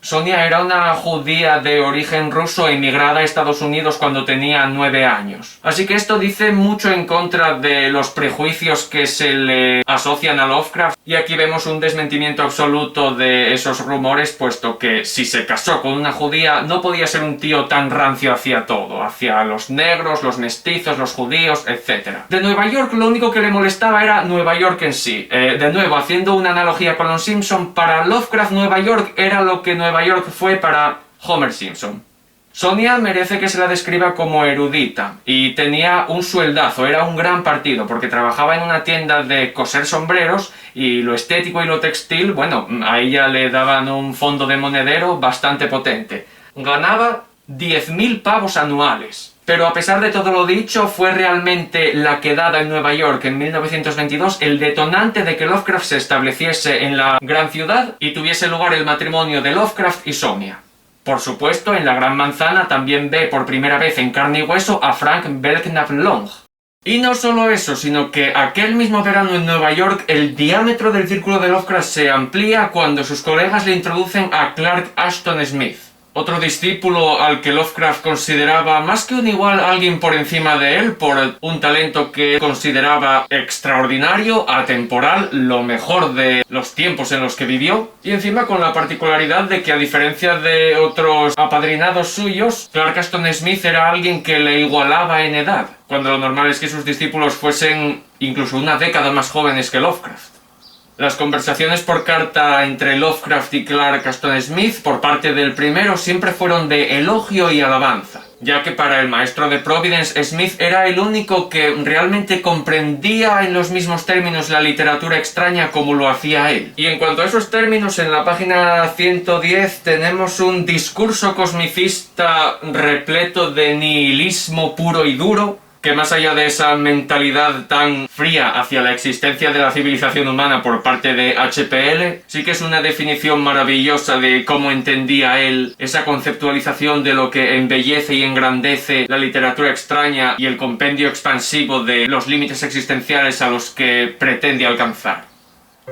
Sonia era una judía de origen ruso emigrada a Estados Unidos cuando tenía 9 años. Así que esto dice mucho en contra de los prejuicios que se le asocian a Lovecraft, y aquí vemos un desmentimiento absoluto de esos rumores, puesto que si se casó con una judía no podía ser un tío tan rancio hacia todo, hacia los negros, los mestizos, los judíos, etc. De Nueva York lo único que le molestaba era Nueva York en sí. De nuevo, haciendo una analogía con los Simpson, para Lovecraft Nueva York era lo que Nueva York fue para Homer Simpson. Sonia merece que se la describa como erudita, y tenía un sueldazo, era un gran partido, porque trabajaba en una tienda de coser sombreros, y lo estético y lo textil, bueno, a ella le daban un fondo de monedero bastante potente. Ganaba 10.000 pavos anuales. Pero a pesar de todo lo dicho, fue realmente la quedada en Nueva York en 1922 el detonante de que Lovecraft se estableciese en la gran ciudad y tuviese lugar el matrimonio de Lovecraft y Sonia. Por supuesto, en la Gran Manzana también ve por primera vez en carne y hueso a Frank Belknap Long. Y no solo eso, sino que aquel mismo verano en Nueva York el diámetro del círculo de Lovecraft se amplía cuando sus colegas le introducen a Clark Ashton Smith, otro discípulo al que Lovecraft consideraba más que un igual, alguien por encima de él, por un talento que consideraba extraordinario, atemporal, lo mejor de los tiempos en los que vivió, y encima con la particularidad de que, a diferencia de otros apadrinados suyos, Clark Ashton Smith era alguien que le igualaba en edad, cuando lo normal es que sus discípulos fuesen incluso una década más jóvenes que Lovecraft. Las conversaciones por carta entre Lovecraft y Clark Ashton Smith por parte del primero siempre fueron de elogio y alabanza, ya que para el maestro de Providence, Smith era el único que realmente comprendía en los mismos términos la literatura extraña como lo hacía él. Y en cuanto a esos términos, en la página 110 tenemos un discurso cosmicista repleto de nihilismo puro y duro, que más allá de esa mentalidad tan fría hacia la existencia de la civilización humana por parte de HPL, sí que es una definición maravillosa de cómo entendía él esa conceptualización de lo que embellece y engrandece la literatura extraña y el compendio expansivo de los límites existenciales a los que pretende alcanzar.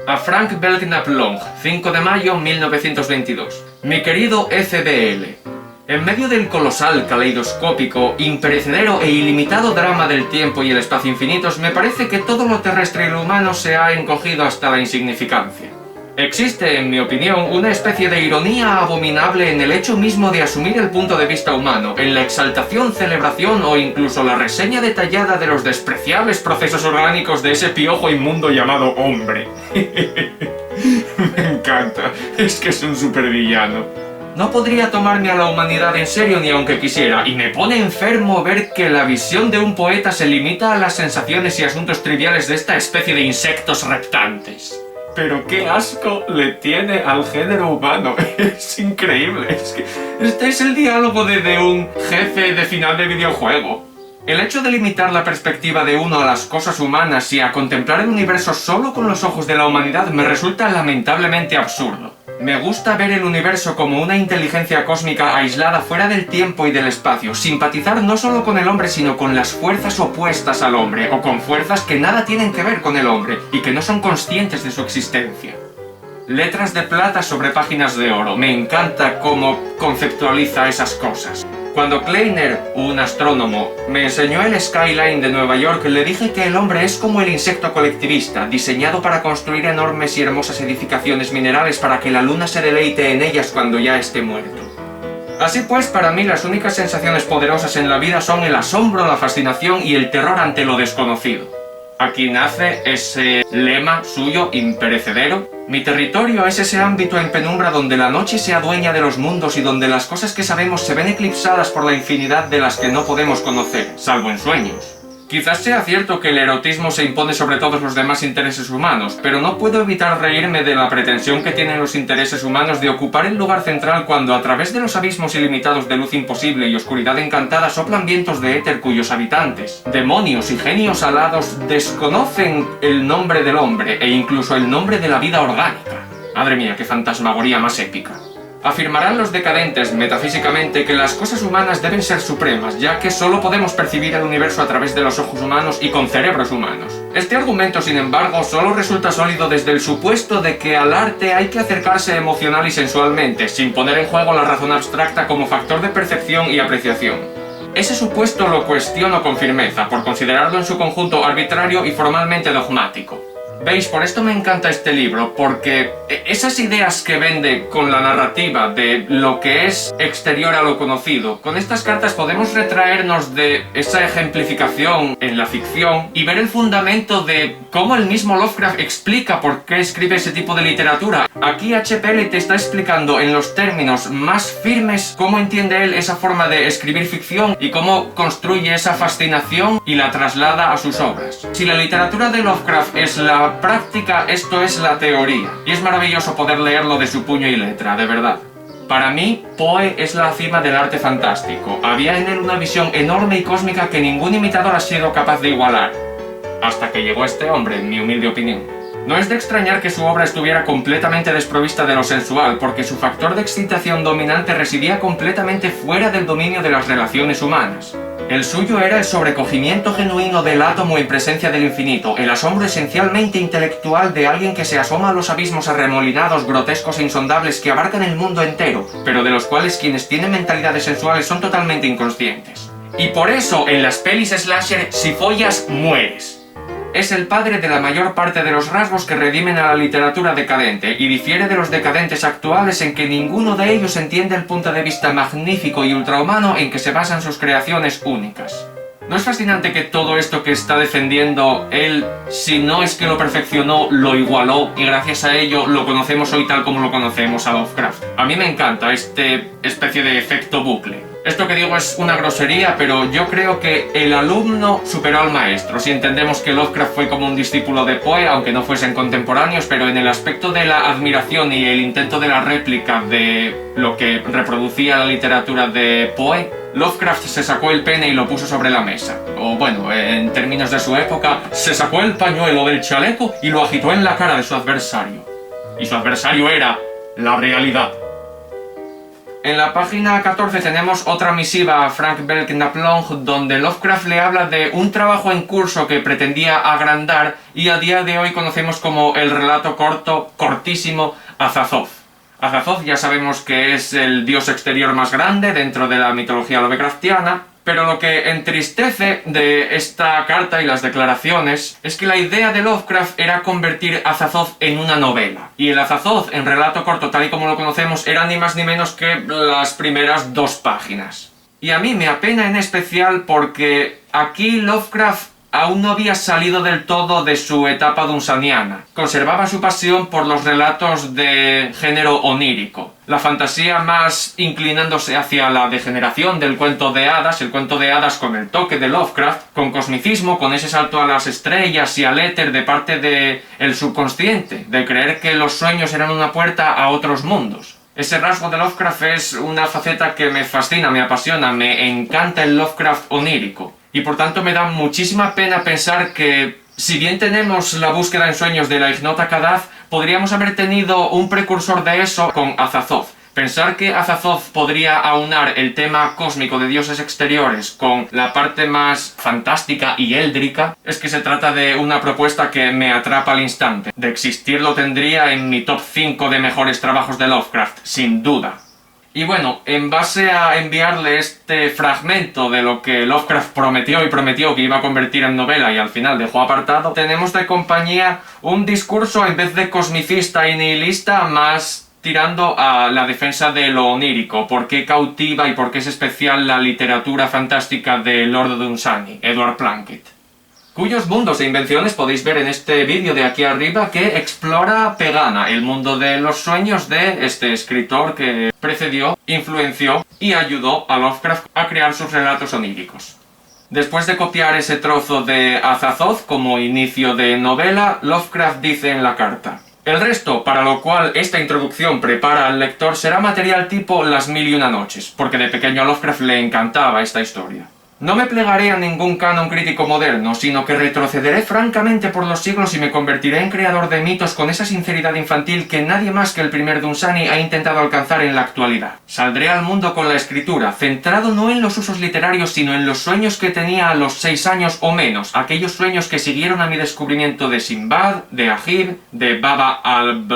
A Frank Belknap Long, 5 de mayo 1922. Mi querido FBL. En medio del colosal, caleidoscópico, imperecedero e ilimitado drama del tiempo y el espacio infinitos, me parece que todo lo terrestre y lo humano se ha encogido hasta la insignificancia. Existe, en mi opinión, una especie de ironía abominable en el hecho mismo de asumir el punto de vista humano, en la exaltación, celebración o incluso la reseña detallada de los despreciables procesos orgánicos de ese piojo inmundo llamado hombre. Me encanta, es que es un supervillano. No podría tomarme a la humanidad en serio ni aunque quisiera, y me pone enfermo ver que la visión de un poeta se limita a las sensaciones y asuntos triviales de esta especie de insectos reptantes. Pero qué asco le tiene al género humano, es increíble, es que este es el diálogo de un jefe de final de videojuego. El hecho de limitar la perspectiva de uno a las cosas humanas y a contemplar el universo solo con los ojos de la humanidad me resulta lamentablemente absurdo. Me gusta ver el universo como una inteligencia cósmica aislada fuera del tiempo y del espacio, simpatizar no solo con el hombre sino con las fuerzas opuestas al hombre, o con fuerzas que nada tienen que ver con el hombre y que no son conscientes de su existencia. Letras de plata sobre páginas de oro, me encanta cómo conceptualiza esas cosas. Cuando Kleiner, un astrónomo, me enseñó el skyline de Nueva York, le dije que el hombre es como el insecto colectivista, diseñado para construir enormes y hermosas edificaciones minerales para que la luna se deleite en ellas cuando ya esté muerto. Así pues, para mí las únicas sensaciones poderosas en la vida son el asombro, la fascinación y el terror ante lo desconocido. Aquí nace ese lema suyo imperecedero. Mi territorio es ese ámbito en penumbra donde la noche se adueña de los mundos y donde las cosas que sabemos se ven eclipsadas por la infinidad de las que no podemos conocer, salvo en sueños. Quizás sea cierto que el erotismo se impone sobre todos los demás intereses humanos, pero no puedo evitar reírme de la pretensión que tienen los intereses humanos de ocupar el lugar central cuando a través de los abismos ilimitados de luz imposible y oscuridad encantada soplan vientos de éter cuyos habitantes, demonios y genios alados, desconocen el nombre del hombre e incluso el nombre de la vida orgánica. Madre mía, qué fantasmagoría más épica. Afirmarán los decadentes metafísicamente que las cosas humanas deben ser supremas, ya que solo podemos percibir el universo a través de los ojos humanos y con cerebros humanos. Este argumento, sin embargo, solo resulta sólido desde el supuesto de que al arte hay que acercarse emocional y sensualmente, sin poner en juego la razón abstracta como factor de percepción y apreciación. Ese supuesto lo cuestiono con firmeza, por considerarlo en su conjunto arbitrario y formalmente dogmático. Veis, por esto me encanta este libro, porque esas ideas que vende con la narrativa de lo que es exterior a lo conocido, con estas cartas podemos retraernos de esa ejemplificación en la ficción y ver el fundamento de cómo el mismo Lovecraft explica por qué escribe ese tipo de literatura. Aquí H.P. te está explicando en los términos más firmes cómo entiende él esa forma de escribir ficción y cómo construye esa fascinación y la traslada a sus obras. Si la literatura de Lovecraft es la práctica, esto es la teoría, y es maravilloso poder leerlo de su puño y letra, de verdad. Para mí, Poe es la cima del arte fantástico. Había en él una visión enorme y cósmica que ningún imitador ha sido capaz de igualar. Hasta que llegó este hombre, en mi humilde opinión. No es de extrañar que su obra estuviera completamente desprovista de lo sensual, porque su factor de excitación dominante residía completamente fuera del dominio de las relaciones humanas. El suyo era el sobrecogimiento genuino del átomo en presencia del infinito, el asombro esencialmente intelectual de alguien que se asoma a los abismos arremolinados, grotescos e insondables que abarcan el mundo entero, pero de los cuales quienes tienen mentalidades sensuales son totalmente inconscientes. Y por eso, en las pelis slasher, si follas, mueres. Es el padre de la mayor parte de los rasgos que redimen a la literatura decadente, y difiere de los decadentes actuales en que ninguno de ellos entiende el punto de vista magnífico y ultrahumano en que se basan sus creaciones únicas. ¿No es fascinante que todo esto que está defendiendo él, si no es que lo perfeccionó, lo igualó, y gracias a ello lo conocemos hoy tal como lo conocemos a Lovecraft? A mí me encanta este especie de efecto bucle. Esto que digo es una grosería, pero yo creo que el alumno superó al maestro. Si entendemos que Lovecraft fue como un discípulo de Poe, aunque no fuesen contemporáneos, pero en el aspecto de la admiración y el intento de la réplica de lo que reproducía la literatura de Poe, Lovecraft se sacó el pene y lo puso sobre la mesa. O bueno, en términos de su época, se sacó el pañuelo del chaleco y lo agitó en la cara de su adversario. Y su adversario era la realidad. En la página 14 tenemos otra misiva a Frank Belknap-Long, donde Lovecraft le habla de un trabajo en curso que pretendía agrandar y a día de hoy conocemos como el relato corto, cortísimo, Azathoth. Azathoth ya sabemos que es el dios exterior más grande dentro de la mitología lovecraftiana, pero lo que entristece de esta carta y las declaraciones es que la idea de Lovecraft era convertir Azathoth en una novela. Y el Azathoth en relato corto tal y como lo conocemos era ni más ni menos que las primeras 2 páginas. Y a mí me apena en especial porque aquí Lovecraft aún no había salido del todo de su etapa dunsaniana. Conservaba su pasión por los relatos de género onírico. La fantasía más inclinándose hacia la degeneración del cuento de hadas, el cuento de hadas con el toque de Lovecraft, con cosmicismo, con ese salto a las estrellas y al éter de parte del subconsciente, de creer que los sueños eran una puerta a otros mundos. Ese rasgo de Lovecraft es una faceta que me fascina, me apasiona, me encanta el Lovecraft onírico. Y por tanto me da muchísima pena pensar que, si bien tenemos la búsqueda en sueños de la ignota Kadath, podríamos haber tenido un precursor de eso con Azathoth. Pensar que Azathoth podría aunar el tema cósmico de dioses exteriores con la parte más fantástica y éldrica, es que se trata de una propuesta que me atrapa al instante. De existir lo tendría en mi top 5 de mejores trabajos de Lovecraft, sin duda. Y bueno, en base a enviarle este fragmento de lo que Lovecraft prometió que iba a convertir en novela y al final dejó apartado, tenemos de compañía un discurso en vez de cosmicista y nihilista más tirando a la defensa de lo onírico, por qué cautiva y por qué es especial la literatura fantástica de Lord Dunsany, Edward Plunkett, cuyos mundos e invenciones podéis ver en este vídeo de aquí arriba que explora Pegana, el mundo de los sueños de este escritor que precedió, influenció y ayudó a Lovecraft a crear sus relatos oníricos. Después de copiar ese trozo de Azathoth como inicio de novela, Lovecraft dice en la carta: el resto, para lo cual esta introducción prepara al lector, será material tipo Las Mil y Una Noches, porque de pequeño a Lovecraft le encantaba esta historia. No me plegaré a ningún canon crítico moderno, sino que retrocederé francamente por los siglos y me convertiré en creador de mitos con esa sinceridad infantil que nadie más que el primer Dunsany ha intentado alcanzar en la actualidad. Saldré al mundo con la escritura, centrado no en los usos literarios, sino en los sueños que tenía a los 6 años o menos, aquellos sueños que siguieron a mi descubrimiento de Sinbad, de Agib, de Baba al...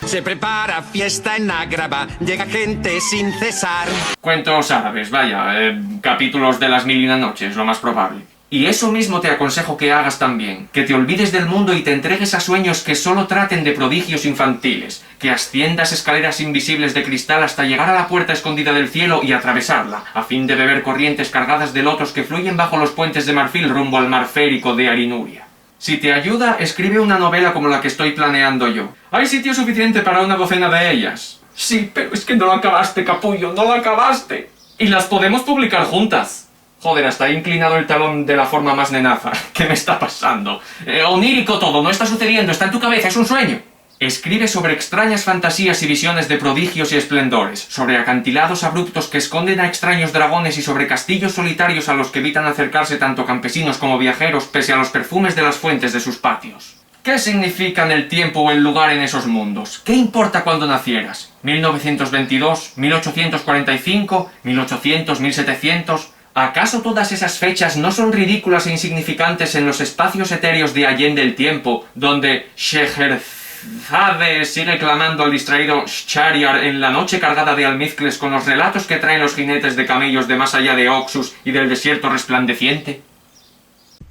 Se prepara fiesta en Agrava, llega gente sin cesar. Cuentos árabes, vaya, capítulos de Las Mil y Una Noches, lo más probable. Y eso mismo te aconsejo que hagas también, que te olvides del mundo y te entregues a sueños que solo traten de prodigios infantiles, que asciendas escaleras invisibles de cristal hasta llegar a la puerta escondida del cielo y atravesarla, a fin de beber corrientes cargadas de lotos que fluyen bajo los puentes de marfil rumbo al mar férico de Arinuria. Si te ayuda, escribe una novela como la que estoy planeando yo. Hay sitio suficiente para una docena de ellas. Sí, pero es que no lo acabaste, capullo, no lo acabaste. Y las podemos publicar juntas. Joder, hasta he inclinado el talón de la forma más nenaza. ¿Qué me está pasando? Onírico todo, no está sucediendo, está en tu cabeza, es un sueño. Escribe sobre extrañas fantasías y visiones de prodigios y esplendores, sobre acantilados abruptos que esconden a extraños dragones y sobre castillos solitarios a los que evitan acercarse tanto campesinos como viajeros pese a los perfumes de las fuentes de sus patios. ¿Qué significan el tiempo o el lugar en esos mundos? ¿Qué importa cuándo nacieras? ¿1922? ¿1845? ¿1800? ¿1700? ¿Acaso todas esas fechas no son ridículas e insignificantes en los espacios etéreos de Allende el Tiempo, donde Scheherazade sigue clamando al distraído Shahryar en la noche cargada de almizcles con los relatos que traen los jinetes de camellos de más allá de Oxus y del desierto resplandeciente?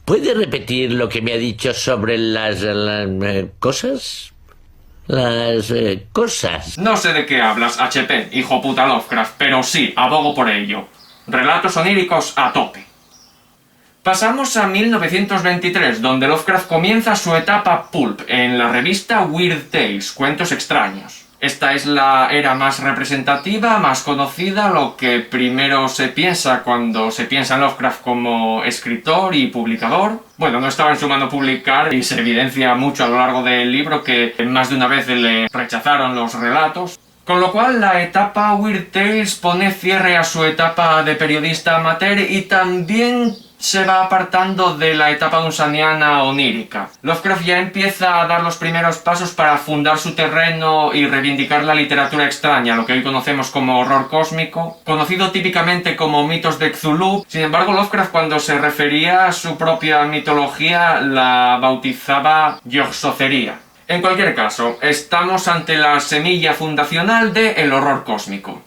¿Puede repetir lo que me ha dicho sobre las cosas? Las cosas. No sé de qué hablas, HP, hijo puta Lovecraft, pero sí, abogo por ello. Relatos oníricos a tope. Pasamos a 1923, donde Lovecraft comienza su etapa pulp en la revista Weird Tales, Cuentos Extraños. Esta es la era más representativa, más conocida, lo que primero se piensa cuando se piensa en Lovecraft como escritor y publicador. Bueno, no estaba en su mano publicar y se evidencia mucho a lo largo del libro que más de una vez le rechazaron los relatos. Con lo cual la etapa Weird Tales pone cierre a su etapa de periodista amateur y también se va apartando de la etapa dunsaniana onírica. Lovecraft ya empieza a dar los primeros pasos para fundar su terreno y reivindicar la literatura extraña, lo que hoy conocemos como horror cósmico, conocido típicamente como mitos de Cthulhu. Sin embargo, Lovecraft, cuando se refería a su propia mitología, la bautizaba Yog-Sothotheria. En cualquier caso, estamos ante la semilla fundacional del horror cósmico.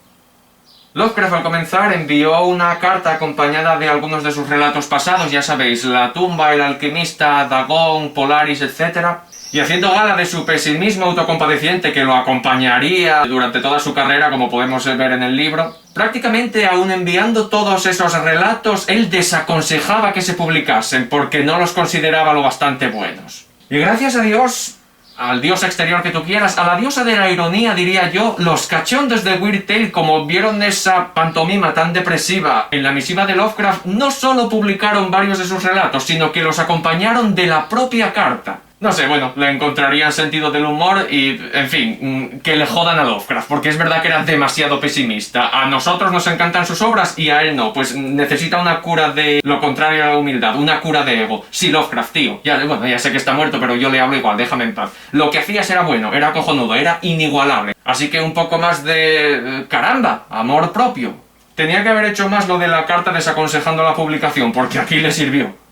Lovecraft al comenzar envió una carta acompañada de algunos de sus relatos pasados, ya sabéis, La tumba, El alquimista, Dagón, Polaris, etc. Y haciendo gala de su pesimismo autocompadeciente que lo acompañaría durante toda su carrera, como podemos ver en el libro, prácticamente aún enviando todos esos relatos, él desaconsejaba que se publicasen porque no los consideraba lo bastante buenos. Y gracias a Dios, al dios exterior que tú quieras, a la diosa de la ironía, diría yo, los cachondos de Weird Tale, como vieron esa pantomima tan depresiva en la misiva de Lovecraft, no solo publicaron varios de sus relatos, sino que los acompañaron de la propia carta. No sé, bueno, le encontrarían sentido del humor y, en fin, que le jodan a Lovecraft, porque es verdad que era demasiado pesimista. A nosotros nos encantan sus obras y a él no, pues necesita una cura de lo contrario a la humildad, una cura de ego. Sí, Lovecraft, tío. Bueno, ya sé que está muerto, pero yo le hablo igual, déjame en paz. Lo que hacías era bueno, era cojonudo, era inigualable. Así que un poco más de... caramba, amor propio. Tenía que haber hecho más lo de la carta desaconsejando la publicación, porque aquí le sirvió.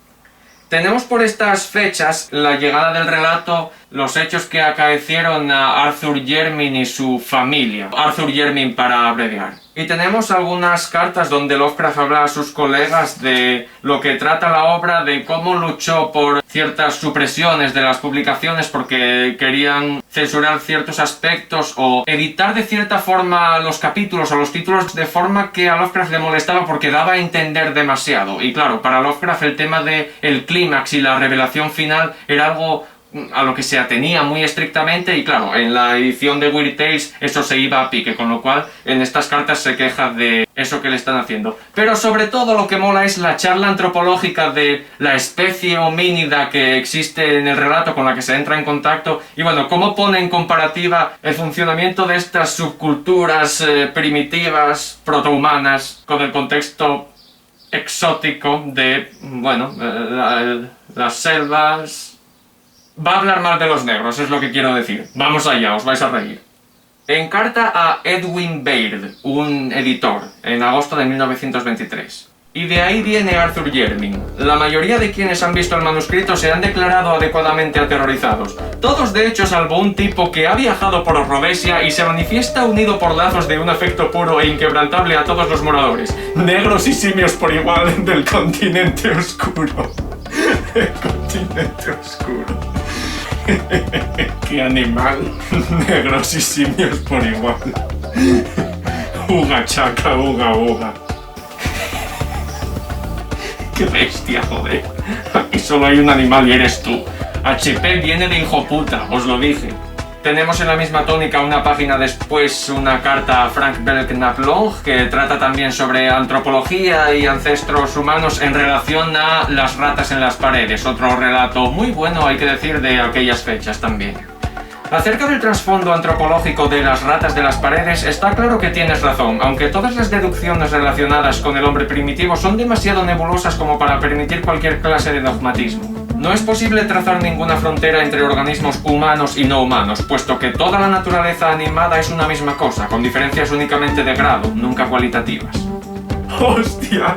Tenemos por estas fechas la llegada del relato, los hechos que acaecieron a Arthur Jermyn y su familia. Arthur Jermyn para abreviar. Y tenemos algunas cartas donde Lovecraft habla a sus colegas de lo que trata la obra, de cómo luchó por ciertas supresiones de las publicaciones porque querían censurar ciertos aspectos o editar de cierta forma los capítulos o los títulos de forma que a Lovecraft le molestaba porque daba a entender demasiado. Y claro, para Lovecraft el tema del clímax y la revelación final era algo a lo que se atenía muy estrictamente, y claro, en la edición de Weird Tales eso se iba a pique, con lo cual en estas cartas se queja de eso que le están haciendo. Pero sobre todo lo que mola es la charla antropológica de la especie homínida que existe en el relato con la que se entra en contacto, y bueno, cómo pone en comparativa el funcionamiento de estas subculturas primitivas, protohumanas, con el contexto exótico de, bueno, las selvas. Va a hablar mal de los negros, es lo que quiero decir. Vamos allá, os vais a reír. Encarta a Edwin Baird, un editor, en agosto de 1923. Y de ahí viene Arthur Jermyn. La mayoría de quienes han visto el manuscrito se han declarado adecuadamente aterrorizados. Todos de hecho, salvo un tipo que ha viajado por Rhodesia y se manifiesta unido por lazos de un afecto puro e inquebrantable a todos los moradores. Negros y simios por igual del continente oscuro. El continente oscuro. ¡Qué animal! Negros y simios por igual. Uga chaca, uga uga. ¡Qué bestia, joder! Aquí solo hay un animal y eres tú. HP viene de hijo puta, os lo dije. Tenemos en la misma tónica una página después una carta a Frank Belknap Long que trata también sobre antropología y ancestros humanos en relación a las ratas en las paredes. Otro relato muy bueno, hay que decir, de aquellas fechas también. Acerca del trasfondo antropológico de las ratas de las paredes, está claro que tienes razón, aunque todas las deducciones relacionadas con el hombre primitivo son demasiado nebulosas como para permitir cualquier clase de dogmatismo. No es posible trazar ninguna frontera entre organismos humanos y no humanos, puesto que toda la naturaleza animada es una misma cosa, con diferencias únicamente de grado, nunca cualitativas. ¡Hostia!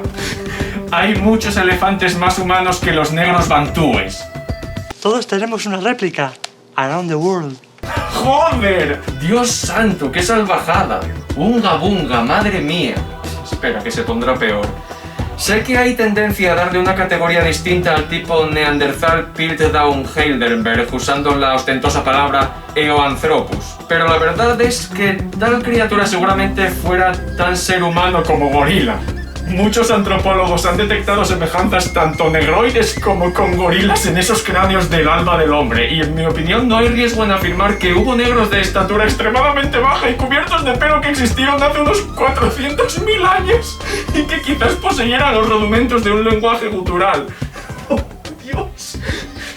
Hay muchos elefantes más humanos que los negros bantúes. Todos tenemos una réplica. Around the world. ¡Joder! ¡Dios santo! ¡Qué salvajada! ¡Unga bunga! ¡Madre mía! Espera, que se pondrá peor. Sé que hay tendencia a darle una categoría distinta al tipo Neanderthal Piltdown Heidelberg usando la ostentosa palabra Eoanthropus, pero la verdad es que tal criatura seguramente fuera tan ser humano como gorila. Muchos antropólogos han detectado semejanzas tanto negroides como con gorilas en esos cráneos del alba del hombre, y en mi opinión no hay riesgo en afirmar que hubo negros de estatura extremadamente baja y cubiertos de pelo que existieron hace unos 400.000 años y que quizás poseyeran los rudimentos de un lenguaje gutural. ¡Oh, Dios!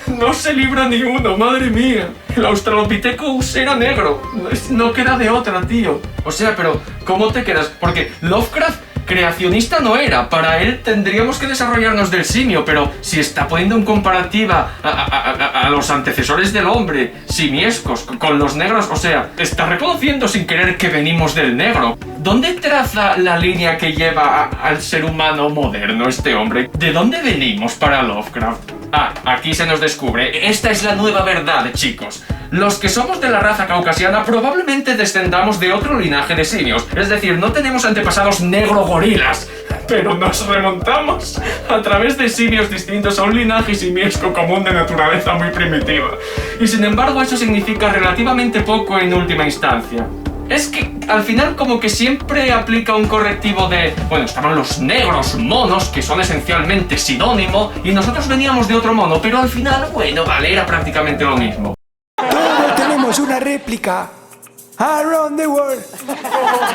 No se libra ni uno, madre mía. El Australopithecus era negro. No queda de otra, tío. O sea, pero ¿cómo te quedas? Porque Lovecraft creacionista no era, para él tendríamos que desarrollarnos del simio, pero si está poniendo en comparativa a los antecesores del hombre, simiescos, con los negros, o sea, está reconociendo sin querer que venimos del negro. ¿Dónde traza la línea que lleva al ser humano moderno este hombre? ¿De dónde venimos para Lovecraft? Ah, aquí se nos descubre. Esta es la nueva verdad, chicos. Los que somos de la raza caucasiana probablemente descendamos de otro linaje de simios. Es decir, no tenemos antepasados negro-gorilas, pero nos remontamos a través de simios distintos a un linaje simiesco común de naturaleza muy primitiva. Y sin embargo, eso significa relativamente poco en última instancia. Es que al final como que siempre aplica un correctivo de, bueno, estaban los negros monos, que son esencialmente sinónimo, y nosotros veníamos de otro mono, pero al final, bueno, vale, era prácticamente lo mismo. Todos tenemos una réplica. Around the world.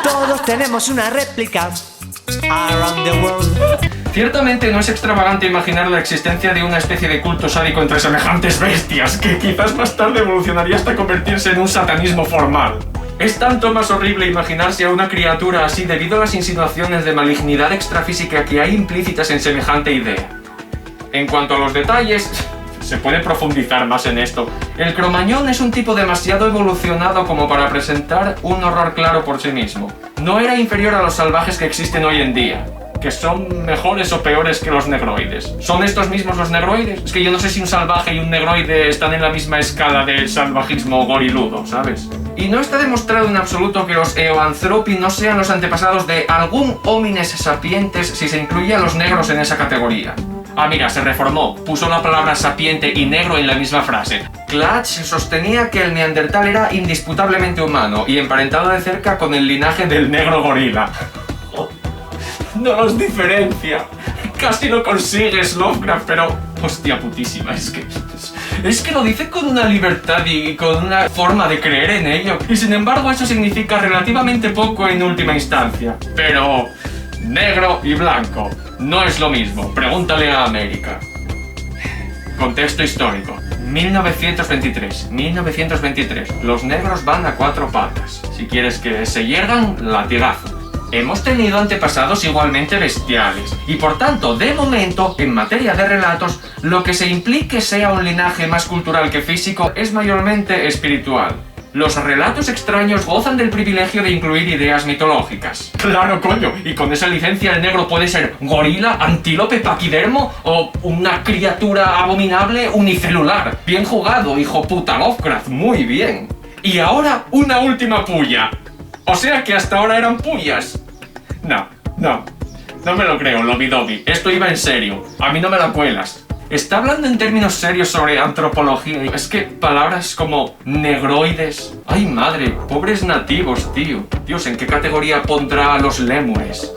Todos tenemos una réplica. Around the world. Ciertamente no es extravagante imaginar la existencia de una especie de culto sádico entre semejantes bestias, que quizás más tarde evolucionaría hasta convertirse en un satanismo formal. Es tanto más horrible imaginarse a una criatura así debido a las insinuaciones de malignidad extrafísica que hay implícitas en semejante idea. En cuanto a los detalles, se puede profundizar más en esto. El cromañón es un tipo demasiado evolucionado como para presentar un horror claro por sí mismo. No era inferior a los salvajes que existen hoy en día, que son mejores o peores que los negroides. ¿Son estos mismos los negroides? Es que yo no sé si un salvaje y un negroide están en la misma escala del salvajismo goriludo, ¿sabes? Y no está demostrado en absoluto que los Eoanthropi no sean los antepasados de algún homines sapientes si se incluye a los negros en esa categoría. Ah, mira, se reformó, puso la palabra sapiente y negro en la misma frase. Clutch sostenía que el neandertal era indisputablemente humano y emparentado de cerca con el linaje del negro gorila. No los diferencia. Casi lo consigues, Lovecraft, pero... Hostia putísima, es que... Es que lo dice con una libertad y con una forma de creer en ello. Y sin embargo eso significa relativamente poco en última instancia. Pero negro y blanco no es lo mismo. Pregúntale a América. Contexto histórico. 1923. Los negros van a 4 patas. Si quieres que se hiergan, latigazo. Hemos tenido antepasados igualmente bestiales, y por tanto, de momento, en materia de relatos, lo que se implique sea un linaje más cultural que físico es mayormente espiritual. Los relatos extraños gozan del privilegio de incluir ideas mitológicas. ¡Claro, coño! Y con esa licencia el negro puede ser gorila, antílope, paquidermo o una criatura abominable unicelular. Bien jugado, hijo puta Lovecraft, muy bien. Y ahora una última puya. O sea que hasta ahora eran puyas. No me lo creo, Lobidobi. Esto iba en serio. A mí no me la cuelas. Está hablando en términos serios sobre antropología. Es que palabras como negroides... ¡Ay, madre! Pobres nativos, tío. Dios, ¿en qué categoría pondrá a los lémures?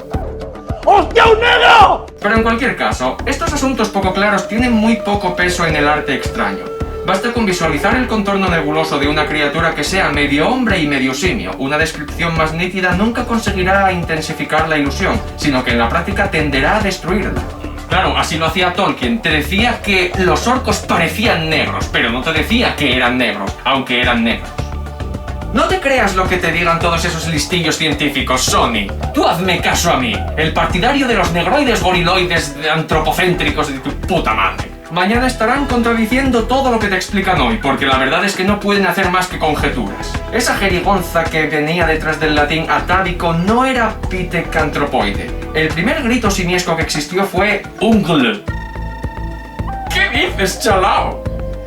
¡Hostia, un negro! Pero en cualquier caso, estos asuntos poco claros tienen muy poco peso en el arte extraño. Basta con visualizar el contorno nebuloso de una criatura que sea medio hombre y medio simio. Una descripción más nítida nunca conseguirá intensificar la ilusión, sino que en la práctica tenderá a destruirla. Claro, así lo hacía Tolkien. Te decía que los orcos parecían negros, pero no te decía que eran negros, aunque eran negros. No te creas lo que te digan todos esos listillos científicos, Sony. Tú hazme caso a mí, el partidario de los negroides goriloides antropocéntricos de tu puta madre. Mañana estarán contradiciendo todo lo que te explican hoy, porque la verdad es que no pueden hacer más que conjeturas. Esa jerigonza que venía detrás del latín atávico no era pithecanthropoide. El primer grito simiesco que existió fue Ungle. ¿Qué dices, chalao?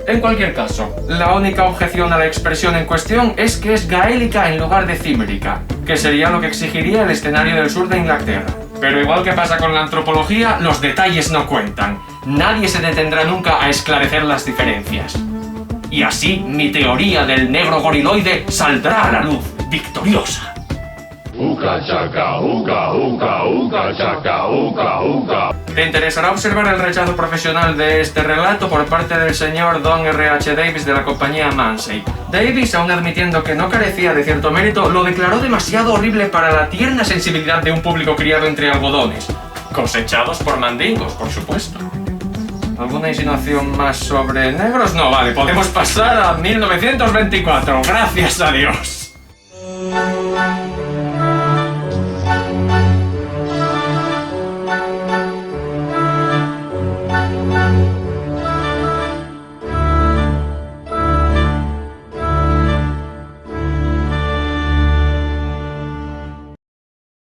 En cualquier caso, la única objeción a la expresión en cuestión es que es gaélica en lugar de cimérica, que sería lo que exigiría el escenario del sur de Inglaterra. Pero igual que pasa con la antropología, los detalles no cuentan. Nadie se detendrá nunca a esclarecer las diferencias. Y así, mi teoría del negro goriloide saldrá a la luz, victoriosa. Te interesará observar el rechazo profesional de este relato por parte del señor Don R.H. Davies de la compañía Mansey. Davies, aun admitiendo que no carecía de cierto mérito, lo declaró demasiado horrible para la tierna sensibilidad de un público criado entre algodones. Cosechados por mandingos, por supuesto. ¿Alguna insinuación más sobre negros? No, vale, podemos pasar a 1924. Gracias a Dios.